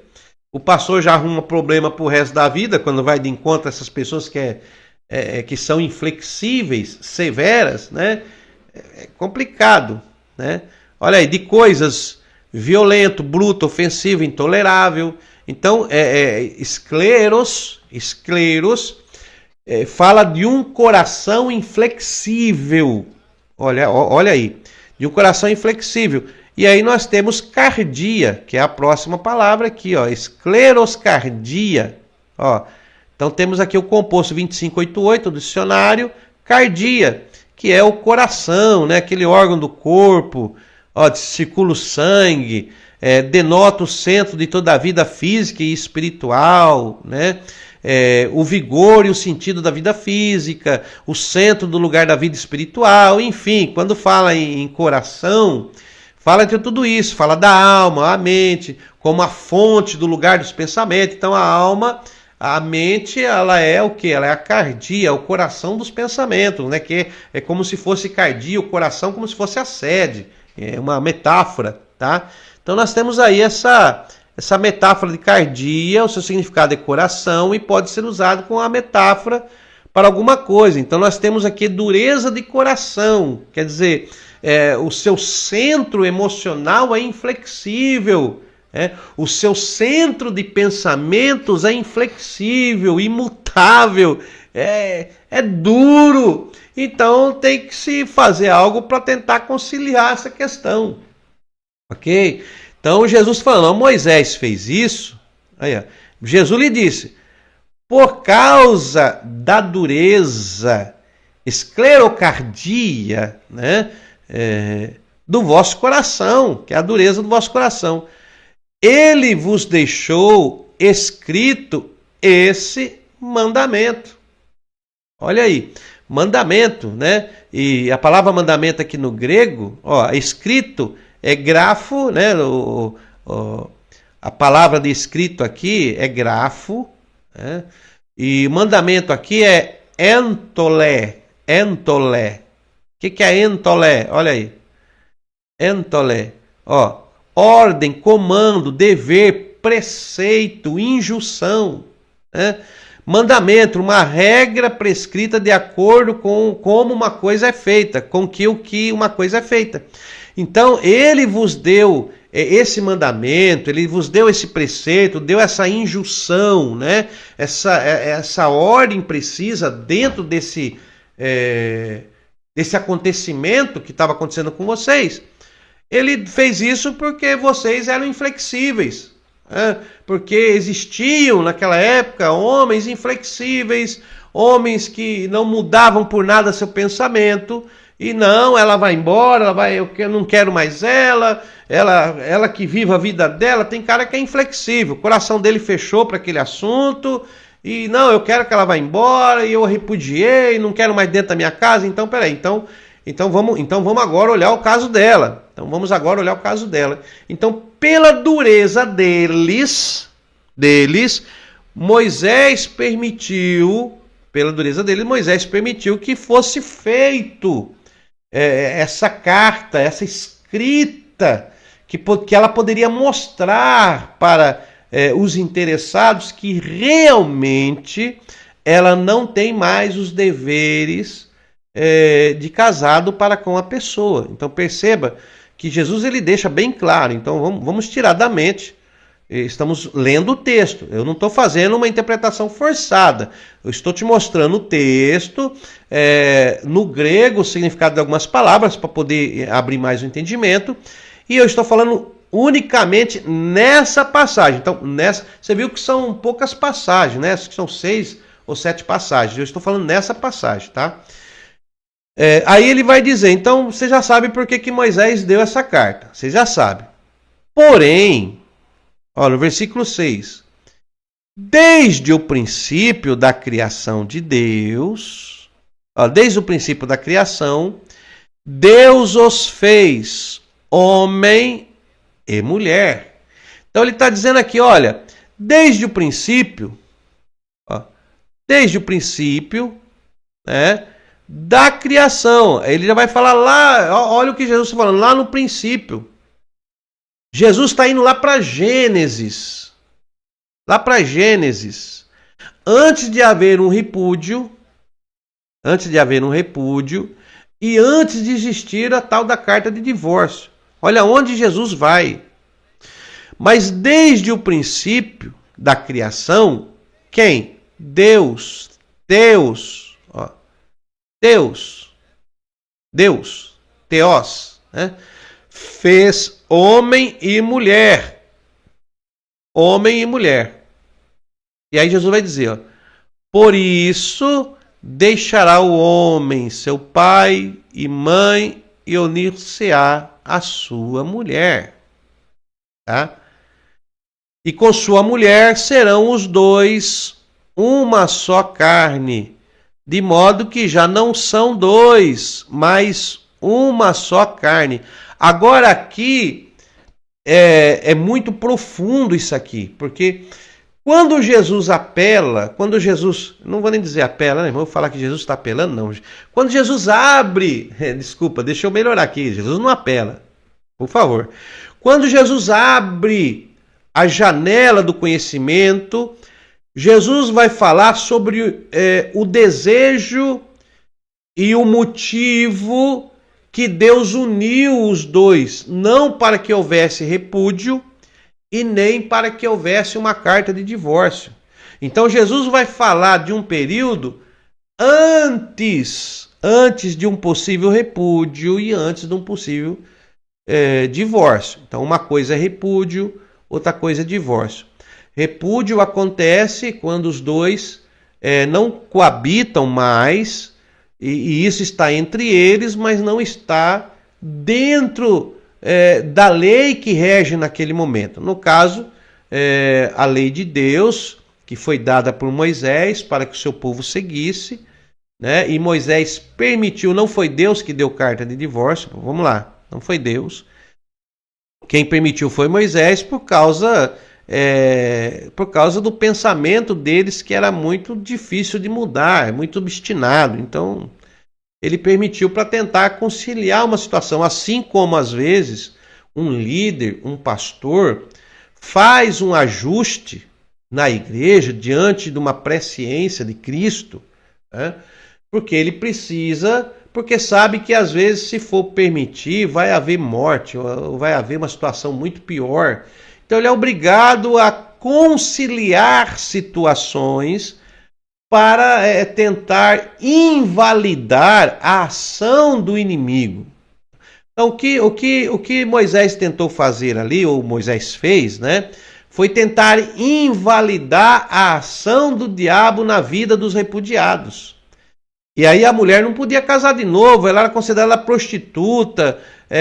A: o pastor já arruma problema pro resto da vida, quando vai de encontro a essas pessoas que são inflexíveis, severas, né? É complicado, né? Olha aí, de coisas violento, bruto, ofensivo, intolerável. Então, escleros fala de um coração inflexível. Olha aí, de um coração inflexível. E aí nós temos cardia, que é a próxima palavra aqui, ó, escleroscardia. Ó, então temos aqui o composto 2588 do dicionário, cardia, que é o coração, né, aquele órgão do corpo, ó, circula o sangue, denota o centro de toda a vida física e espiritual, né? O vigor e o sentido da vida física, o centro do lugar da vida espiritual, enfim, quando fala em coração, fala de tudo isso, fala da alma, a mente, como a fonte do lugar dos pensamentos. Então a alma, a mente, ela é o que? Ela é a cardia, o coração dos pensamentos, né? Que é como se fosse cardia, o coração como se fosse a sede, é uma metáfora, tá? Então nós temos aí essa metáfora de cardia, o seu significado é coração e pode ser usado com a metáfora para alguma coisa. Então nós temos aqui dureza de coração, quer dizer, o seu centro emocional é inflexível, o seu centro de pensamentos é inflexível, imutável, é duro. Então tem que se fazer algo para tentar conciliar essa questão. Ok? Então Jesus falando, Moisés fez isso. Aí, ó, Jesus lhe disse, por causa da dureza, esclerocardia, né, do vosso coração, que é a dureza do vosso coração, ele vos deixou escrito esse mandamento. Olha aí, mandamento, né? E a palavra mandamento aqui no grego, ó, escrito é grafo, né? A palavra de escrito aqui é grafo, né? E mandamento aqui é entolé. Entolé. O que é entolé? Olha aí. Entolé. Ó, ordem, comando, dever, preceito, injunção, né? Mandamento, uma regra prescrita de acordo com como uma coisa é feita, com o que uma coisa é feita. Então, ele vos deu esse mandamento, ele vos deu esse preceito, deu essa injunção, né? Essa ordem precisa dentro desse acontecimento que estava acontecendo com vocês. Ele fez isso porque vocês eram inflexíveis. Porque existiam naquela época homens inflexíveis, homens que não mudavam por nada seu pensamento, e não, ela vai embora, eu não quero mais ela que viva a vida dela. Tem cara que é inflexível, o coração dele fechou para aquele assunto, e não, eu quero que ela vá embora, e eu repudiei, não quero mais dentro da minha casa. Então, peraí, então vamos agora olhar o caso dela. Então, pela dureza deles, Moisés permitiu que fosse feito essa carta, essa escrita, que ela poderia mostrar para os interessados que realmente ela não tem mais os deveres de casado para com a pessoa. Então perceba que Jesus ele deixa bem claro. Então vamos tirar da mente. Estamos lendo o texto. Eu não estou fazendo uma interpretação forçada. Eu estou te mostrando o texto, no grego, o significado de algumas palavras, para poder abrir mais o entendimento. E eu estou falando unicamente nessa passagem. Então, você viu que são poucas passagens, né? São 6 ou 7 passagens. Eu estou falando nessa passagem, tá? Aí ele vai dizer, então você já sabe por que Moisés deu essa carta. Você já sabe. Porém, ó, no versículo 6. Desde o princípio da criação de Deus, ó, desde o princípio da criação, Deus os fez homem e mulher. Então ele está dizendo aqui, olha, desde o princípio, né, da criação. Ele já vai falar lá, olha o que Jesus está falando, lá no princípio. Jesus está indo lá para Gênesis. Antes de haver um repúdio, e antes de existir a tal da carta de divórcio. Olha onde Jesus vai. Mas desde o princípio da criação, quem? Deus. Ó. Deus. Theos, né? Fez homem e mulher. Homem e mulher. E aí Jesus vai dizer, ó, por isso deixará o homem seu pai e mãe e unir-se-á a sua mulher. Tá? E com sua mulher serão os dois uma só carne, de modo que já não são dois, mas uma só carne. Agora aqui é muito profundo isso aqui, porque quando Jesus apela, não vou nem dizer apela, né? Vou falar que Jesus está apelando, não. Quando Jesus abre, desculpa, deixa eu melhorar aqui, Jesus não apela, por favor. Quando Jesus abre a janela do conhecimento, Jesus vai falar sobre o desejo e o motivo que Deus uniu os dois, não para que houvesse repúdio e nem para que houvesse uma carta de divórcio. Então Jesus vai falar de um período antes de um possível repúdio e antes de um possível divórcio. Então uma coisa é repúdio, outra coisa é divórcio. Repúdio acontece quando os dois não coabitam mais, e isso está entre eles, mas não está dentro da lei que rege naquele momento. No caso, a lei de Deus, que foi dada por Moisés para que o seu povo seguisse, né? E Moisés permitiu, não foi Deus que deu carta de divórcio, vamos lá, não foi Deus. Quem permitiu foi Moisés por causa do pensamento deles, que era muito difícil de mudar, muito obstinado. Então, ele permitiu para tentar conciliar uma situação, assim como às vezes um líder, um pastor, faz um ajuste na igreja diante de uma presciência de Cristo, né? Porque ele precisa, porque sabe que às vezes, se for permitir, vai haver morte, ou vai haver uma situação muito pior. Então ele é obrigado a conciliar situações para tentar invalidar a ação do inimigo. Então o que Moisés tentou fazer ali, ou Moisés fez, né, foi tentar invalidar a ação do diabo na vida dos repudiados. E aí a mulher não podia casar de novo, ela era considerada prostituta,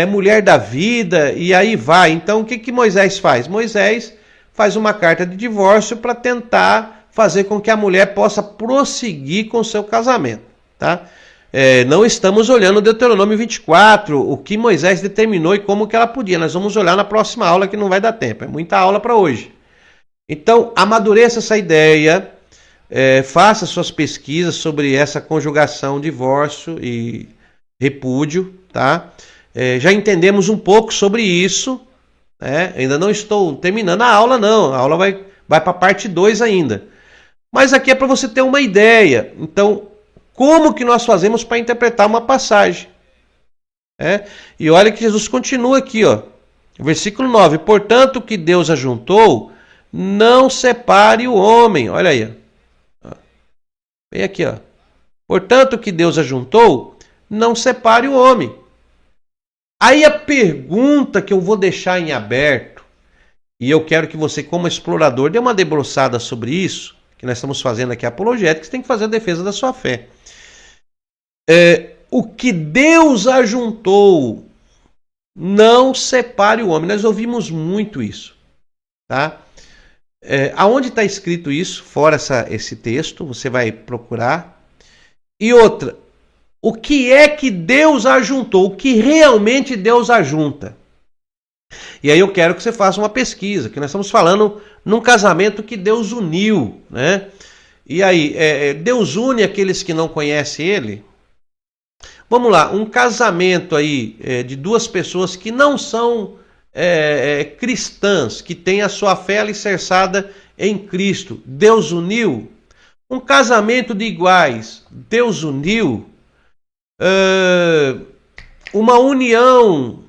A: mulher da vida, e aí vai. Então o que Moisés faz? Moisés faz uma carta de divórcio para tentar fazer com que a mulher possa prosseguir com o seu casamento. Tá? Não estamos olhando o Deuteronômio 24, o que Moisés determinou e como que ela podia. Nós vamos olhar na próxima aula, que não vai dar tempo, é muita aula para hoje. Então amadureça essa ideia. Faça suas pesquisas sobre essa conjugação divórcio e repúdio, tá? Já entendemos um pouco sobre isso, né? Ainda não estou terminando a aula, não. A aula vai para a parte 2 ainda. Mas aqui é para você ter uma ideia. Então, como que nós fazemos para interpretar uma passagem? E olha que Jesus continua aqui, ó, versículo 9. Portanto, que Deus ajuntou, não separe o homem. Olha aí, ó. Vem aqui, ó. Portanto, que Deus ajuntou, não separe o homem. Aí a pergunta que eu vou deixar em aberto, e eu quero que você, como explorador, dê uma debruçada sobre isso, que nós estamos fazendo aqui a apologética, você tem que fazer a defesa da sua fé. O que Deus ajuntou, não separe o homem. Nós ouvimos muito isso, tá? Aonde está escrito isso, fora esse texto, você vai procurar. E outra, o que é que Deus ajuntou? O que realmente Deus ajunta? E aí eu quero que você faça uma pesquisa, que nós estamos falando num casamento que Deus uniu, né? E aí, Deus une aqueles que não conhecem Ele? Vamos lá, um casamento aí de duas pessoas que não são cristãs, que têm a sua fé alicerçada em Cristo, Deus uniu? Um casamento de iguais, Deus uniu? uma união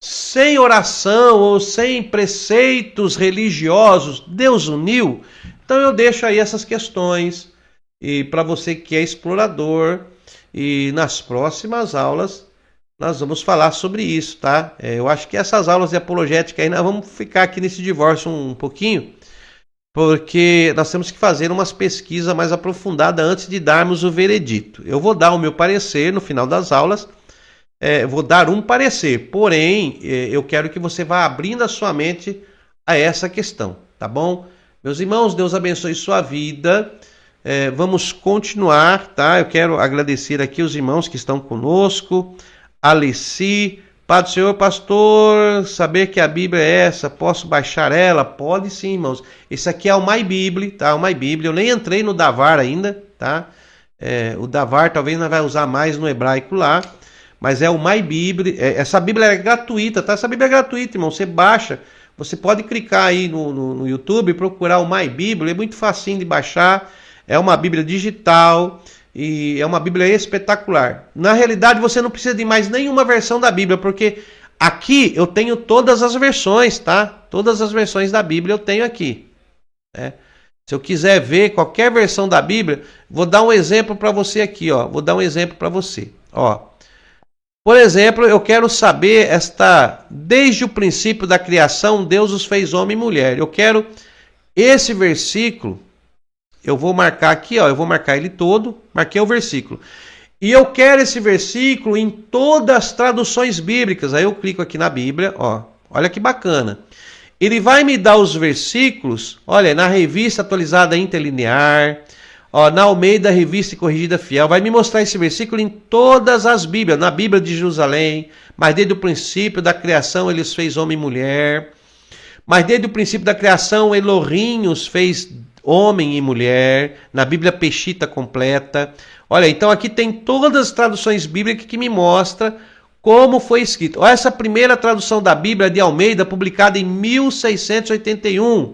A: sem oração ou sem preceitos religiosos, Deus uniu? Então eu deixo aí essas questões e para você que é explorador, e nas próximas aulas nós vamos falar sobre isso, tá? Eu acho que essas aulas de apologética aí nós vamos ficar aqui nesse divórcio um pouquinho, porque nós temos que fazer umas pesquisas mais aprofundadas antes de darmos o veredito. Eu vou dar o meu parecer no final das aulas, vou dar um parecer, porém eu quero que você vá abrindo a sua mente a essa questão, tá bom? Meus irmãos, Deus abençoe sua vida. Vamos continuar, tá? Eu quero agradecer aqui os irmãos que estão conosco. Alessi, Pai do Senhor, pastor, saber que a Bíblia é essa, posso baixar ela? Pode sim, irmãos. Esse aqui é o MyBíblia, tá? O MyBíblia. Eu nem entrei no Davar ainda, tá? O Davar talvez não vai usar mais no hebraico lá, mas é o MyBíblia. Essa Bíblia é gratuita, tá? Essa Bíblia é gratuita, irmão. Você baixa, você pode clicar aí no YouTube e procurar o MyBíblia, é muito facinho de baixar. É uma Bíblia digital e é uma Bíblia espetacular. Na realidade, você não precisa de mais nenhuma versão da Bíblia, porque aqui eu tenho todas as versões, tá? Todas as versões da Bíblia eu tenho aqui. Se eu quiser ver qualquer versão da Bíblia, vou dar um exemplo para você aqui, ó. Vou dar um exemplo para você, ó. Por exemplo, eu quero saber desde o princípio da criação, Deus os fez homem e mulher. Eu quero esse versículo. Eu vou marcar aqui, ó, eu vou marcar ele todo, marquei o versículo. E eu quero esse versículo em todas as traduções bíblicas. Aí eu clico aqui na Bíblia, ó, olha que bacana. Ele vai me dar os versículos, olha, na Revista Atualizada Interlinear, ó, na Almeida Revista e Corrigida Fiel, vai me mostrar esse versículo em todas as Bíblias, na Bíblia de Jerusalém, mas desde o princípio da criação ele os fez homem e mulher, mas desde o princípio da criação Elohim os fez homem e mulher, na Bíblia Peshita completa. Olha, então aqui tem todas as traduções bíblicas que me mostram como foi escrito. Olha essa primeira tradução da Bíblia de Almeida, publicada em 1681,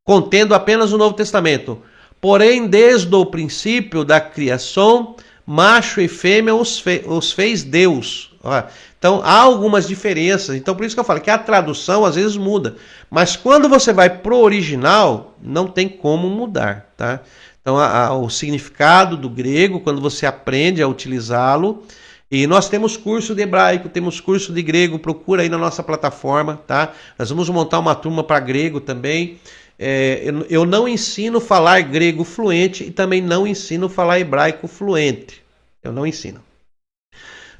A: contendo apenas o Novo Testamento. Porém, desde o princípio da criação, macho e fêmea os fez Deus. Olha, então há algumas diferenças. Então por isso que eu falo que a tradução às vezes muda. Mas quando você vai pro original, não tem como mudar, tá? Então o significado do grego, quando você aprende a utilizá-lo, e nós temos curso de hebraico, temos curso de grego, procura aí na nossa plataforma, tá? Nós vamos montar uma turma para grego também. Eu não ensino falar grego fluente e também não ensino falar hebraico fluente. Eu não ensino.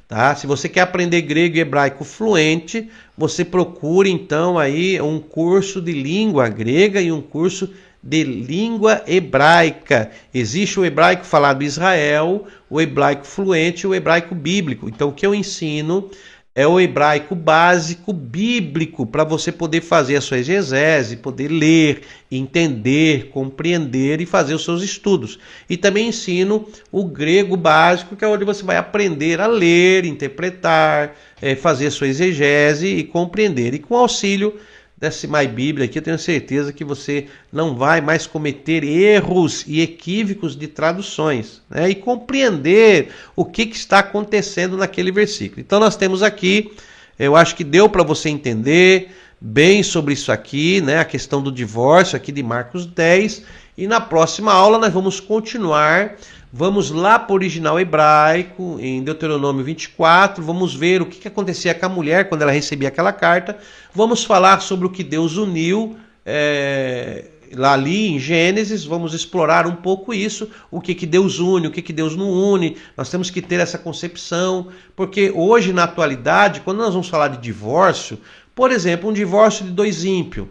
A: Tá? Se você quer aprender grego e hebraico fluente, você procure então aí um curso de língua grega e um curso de língua hebraica. Existe o hebraico falado em Israel, o hebraico fluente e o hebraico bíblico. Então o que eu ensino é o hebraico básico bíblico, para você poder fazer a sua exegese, poder ler, entender, compreender e fazer os seus estudos. E também ensino o grego básico, que é onde você vai aprender a ler, interpretar, fazer a sua exegese e compreender. E com o auxílio desse MyBíblia aqui, eu tenho certeza que você não vai mais cometer erros e equívocos de traduções, né? E compreender o que está acontecendo naquele versículo. Então nós temos aqui, eu acho que deu para você entender bem sobre isso aqui, né? A questão do divórcio aqui de Marcos 10. E na próxima aula nós vamos continuar. Vamos lá para o original hebraico, em Deuteronômio 24, vamos ver o que acontecia com a mulher quando ela recebia aquela carta. Vamos falar sobre o que Deus uniu lá ali em Gênesis, vamos explorar um pouco isso, o que Deus une, o que Deus não une. Nós temos que ter essa concepção, porque hoje, na atualidade, quando nós vamos falar de divórcio, por exemplo, um divórcio de dois ímpios.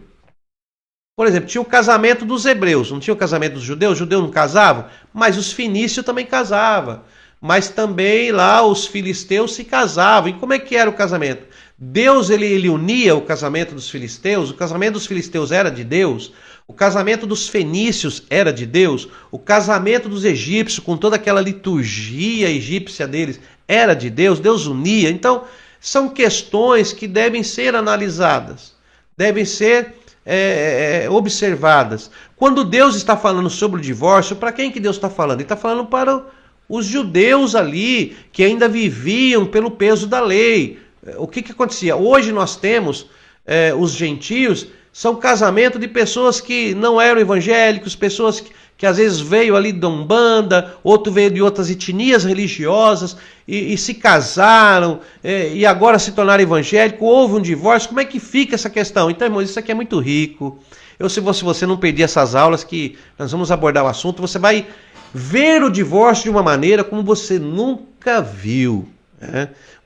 A: Por exemplo, tinha o casamento dos hebreus, não tinha o casamento dos judeus? Os judeus não casavam, mas os fenícios também casavam. Mas também lá os filisteus se casavam. E como é que era o casamento? Deus ele unia o casamento dos filisteus, o casamento dos filisteus era de Deus, o casamento dos fenícios era de Deus, o casamento dos egípcios, com toda aquela liturgia egípcia deles, era de Deus, Deus unia. Então, são questões que devem ser analisadas, devem ser observadas. Quando Deus está falando sobre o divórcio, para quem que Deus está falando? Ele está falando para os judeus ali que ainda viviam pelo peso da lei. O que acontecia? Hoje nós temos os gentios, são casamento de pessoas que não eram evangélicos, pessoas que às vezes veio ali de Umbanda, outro veio de outras etnias religiosas e se casaram e agora se tornaram evangélicos, houve um divórcio. Como é que fica essa questão? Então, irmãos, isso aqui é muito rico. Se você não perder essas aulas que nós vamos abordar o assunto, você vai ver o divórcio de uma maneira como você nunca viu.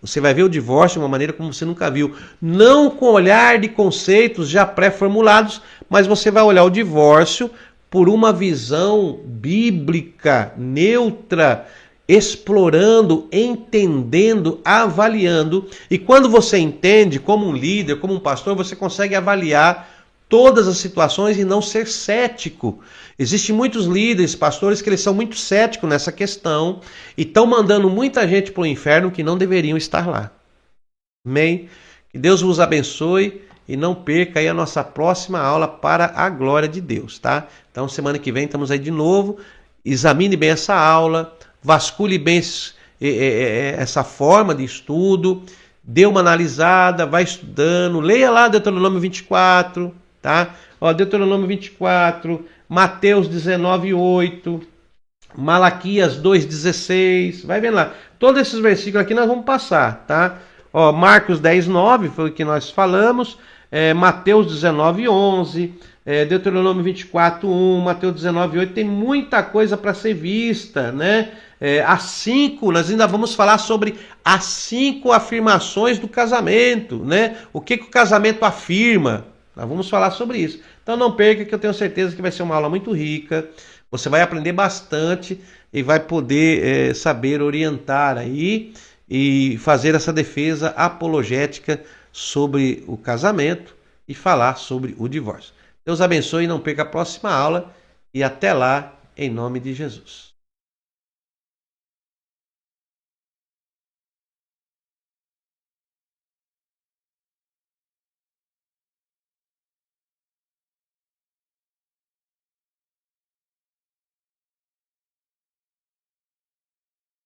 A: Você vai ver o divórcio de uma maneira como você nunca viu. Não com olhar de conceitos já pré-formulados, mas você vai olhar o divórcio por uma visão bíblica, neutra, explorando, entendendo, avaliando. E quando você entende, como um líder, como um pastor, você consegue avaliar todas as situações e não ser cético. Existem muitos líderes, pastores, que eles são muito céticos nessa questão e estão mandando muita gente para o inferno que não deveriam estar lá. Amém? Que Deus vos abençoe e não perca aí a nossa próxima aula para a glória de Deus, tá? Então, semana que vem estamos aí de novo. Examine bem essa aula, vasculhe bem essa forma de estudo, dê uma analisada, vai estudando, leia lá Deuteronômio 24, tá? Deuteronômio 24, Mateus 19:8, Malaquias 2:16, vai vendo lá. Todos esses versículos aqui nós vamos passar, tá? Marcos 10:9 foi o que nós falamos, Mateus 19:11, Deuteronômio 24:1, Mateus 19:8, tem muita coisa para ser vista, né? Nós ainda vamos falar sobre as 5 afirmações do casamento, né? O que o casamento afirma? Nós vamos falar sobre isso. Então não perca, que eu tenho certeza que vai ser uma aula muito rica. Você vai aprender bastante e vai poder saber orientar aí e fazer essa defesa apologética sobre o casamento e falar sobre o divórcio. Deus abençoe e não perca a próxima aula. E até lá, em nome de Jesus.